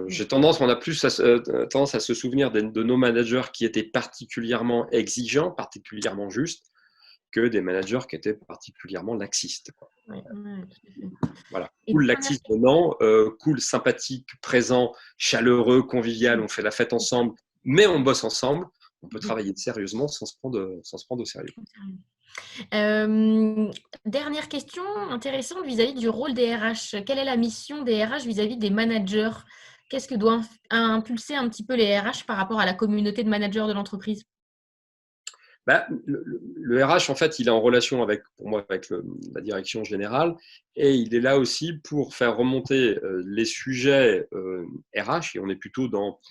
Speaker 2: J'ai tendance, on a plus tendance à se souvenir de nos managers qui étaient particulièrement exigeants, particulièrement justes, que des managers qui étaient particulièrement laxistes.
Speaker 1: Ouais,
Speaker 2: Voilà.
Speaker 1: et
Speaker 2: Cool,
Speaker 1: dernière
Speaker 2: laxiste, non. Cool, sympathique, présent, chaleureux, convivial, on fait la fête ensemble, mais on bosse ensemble. On peut travailler sérieusement sans se prendre au sérieux.
Speaker 1: Dernière question intéressante vis-à-vis du rôle des RH. Quelle est la mission des RH vis-à-vis des managers? Qu'est-ce que doit impulser un petit peu les RH par rapport à la communauté de managers de l'entreprise?
Speaker 2: Le RH, en fait, il est en relation pour moi, avec la direction générale et il est là aussi pour faire remonter les sujets RH et on est plutôt dans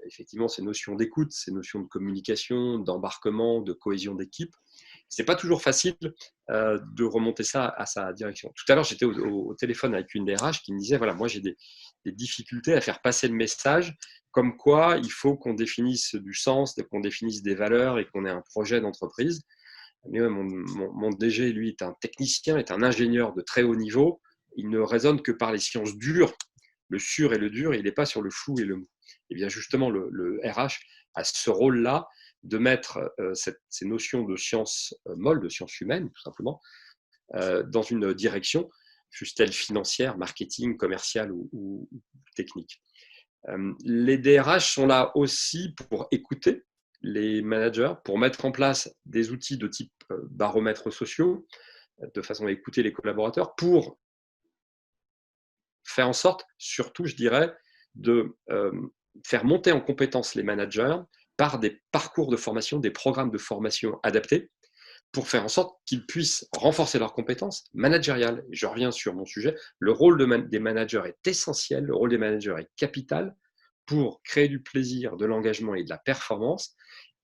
Speaker 2: effectivement ces notions d'écoute, ces notions de communication, d'embarquement, de cohésion d'équipe. C'est pas toujours facile de remonter ça à sa direction. Tout à l'heure, j'étais au téléphone avec une DRH qui me disait voilà, moi j'ai des difficultés à faire passer le message comme quoi il faut qu'on définisse du sens, qu'on définisse des valeurs et qu'on ait un projet d'entreprise. Mais ouais, mon DG, lui, est un technicien, est un ingénieur de très haut niveau. Il ne raisonne que par les sciences dures, le sur et le dur, et il n'est pas sur le flou et le mou. Et bien justement, le RH a ce rôle-là de mettre ces notions de sciences molles, de sciences humaines, tout simplement, dans une direction, fût-elle financière, marketing, commerciale ou technique. Les DRH sont là aussi pour écouter les managers, pour mettre en place des outils de type baromètres sociaux, de façon à écouter les collaborateurs, pour faire en sorte, surtout, je dirais, de faire monter en compétence les managers par des parcours de formation, des programmes de formation adaptés, pour faire en sorte qu'ils puissent renforcer leurs compétences managériales. Je reviens sur mon sujet. Le rôle des managers est essentiel, le rôle des managers est capital pour créer du plaisir, de l'engagement et de la performance.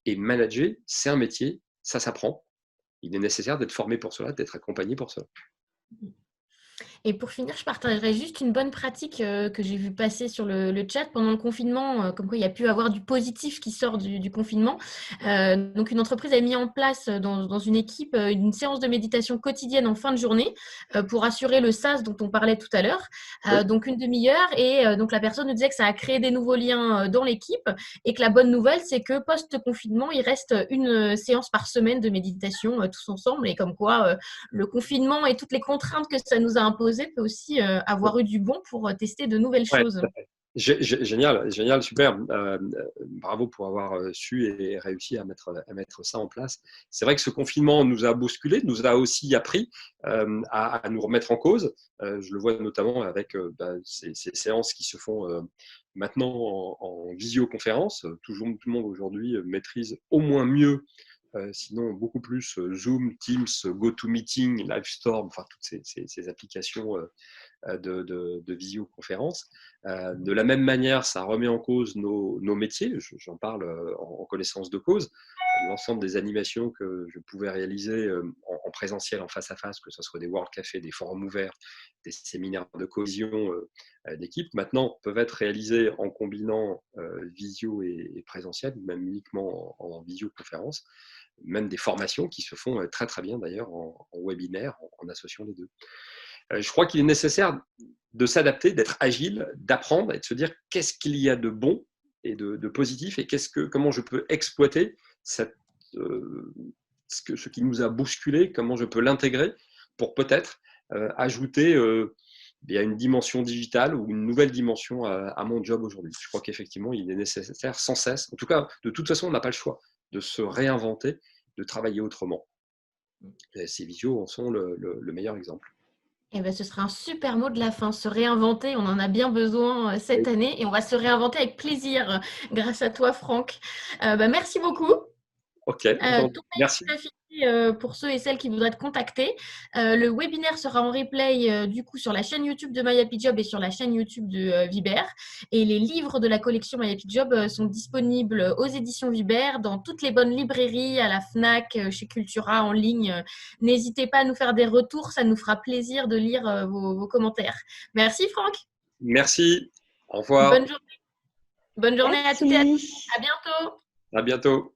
Speaker 2: Et manager, c'est un métier, ça s'apprend. Il est nécessaire d'être formé pour cela, d'être accompagné pour cela.
Speaker 1: Et pour finir, je partagerai juste une bonne pratique que j'ai vu passer sur le chat pendant le confinement, comme quoi il y a pu avoir du positif qui sort du confinement. Donc, une entreprise a mis en place dans une équipe une séance de méditation quotidienne en fin de journée pour assurer le SAS dont on parlait tout à l'heure.
Speaker 2: Oui.
Speaker 1: Donc, une demi-heure. Et donc, la personne nous disait que ça a créé des nouveaux liens dans l'équipe et que la bonne nouvelle, c'est que post-confinement, il reste une séance par semaine de méditation tous ensemble. Et comme quoi, le confinement et toutes les contraintes que ça nous a imposées peut aussi avoir eu du bon pour tester de nouvelles
Speaker 2: Ouais,
Speaker 1: choses.
Speaker 2: génial, génial, super. Bravo pour avoir su et réussi à mettre ça en place. C'est vrai que ce confinement nous a bousculé, nous a aussi appris à nous remettre en cause. Je le vois notamment avec ces séances qui se font maintenant en visioconférence. Tout le monde aujourd'hui maîtrise au moins mieux sinon beaucoup plus Zoom, Teams, GoToMeeting, Livestorm, enfin toutes ces applications de visioconférence. De la même manière, ça remet en cause nos métiers, j'en parle en connaissance de cause. l'ensemble des animations que je pouvais réaliser en présentiel, en face à face, que ce soit des World Café, des forums ouverts, des séminaires de cohésion d'équipe, maintenant peuvent être réalisées en combinant visio et présentiel, même uniquement en visioconférence, même des formations qui se font très très bien d'ailleurs en webinaire, en associant les deux. Je crois qu'il est nécessaire de s'adapter, d'être agile, d'apprendre et de se dire qu'est-ce qu'il y a de bon et de positif et comment je peux exploiter ce qui nous a bousculé, comment je peux l'intégrer pour peut-être ajouter une dimension digitale ou une nouvelle dimension à mon job aujourd'hui. Je crois qu'effectivement, il est nécessaire sans cesse, en tout cas, de toute façon, on n'a pas le choix de se réinventer, de travailler autrement. Et ces visios en sont le meilleur exemple.
Speaker 1: Eh ben, ce sera un super mot de la fin, se réinventer. On en a bien besoin cette année et on va se réinventer avec plaisir grâce à toi, Franck. Merci beaucoup.
Speaker 2: Ok,
Speaker 1: Tout mail
Speaker 2: merci.
Speaker 1: est affiché pour ceux et celles qui voudraient te contacter. Le webinaire sera en replay du coup sur la chaîne YouTube de My Happy Job et sur la chaîne YouTube de Viber. Et les livres de la collection My Happy Job sont disponibles aux éditions Viber, dans toutes les bonnes librairies, à la Fnac, chez Cultura, en ligne. N'hésitez pas à nous faire des retours, ça nous fera plaisir de lire vos commentaires. Merci Franck.
Speaker 2: Merci. Au revoir.
Speaker 1: Bonne journée. Bonne journée à toutes et à tous.
Speaker 3: Merci.
Speaker 1: À bientôt.
Speaker 2: À bientôt.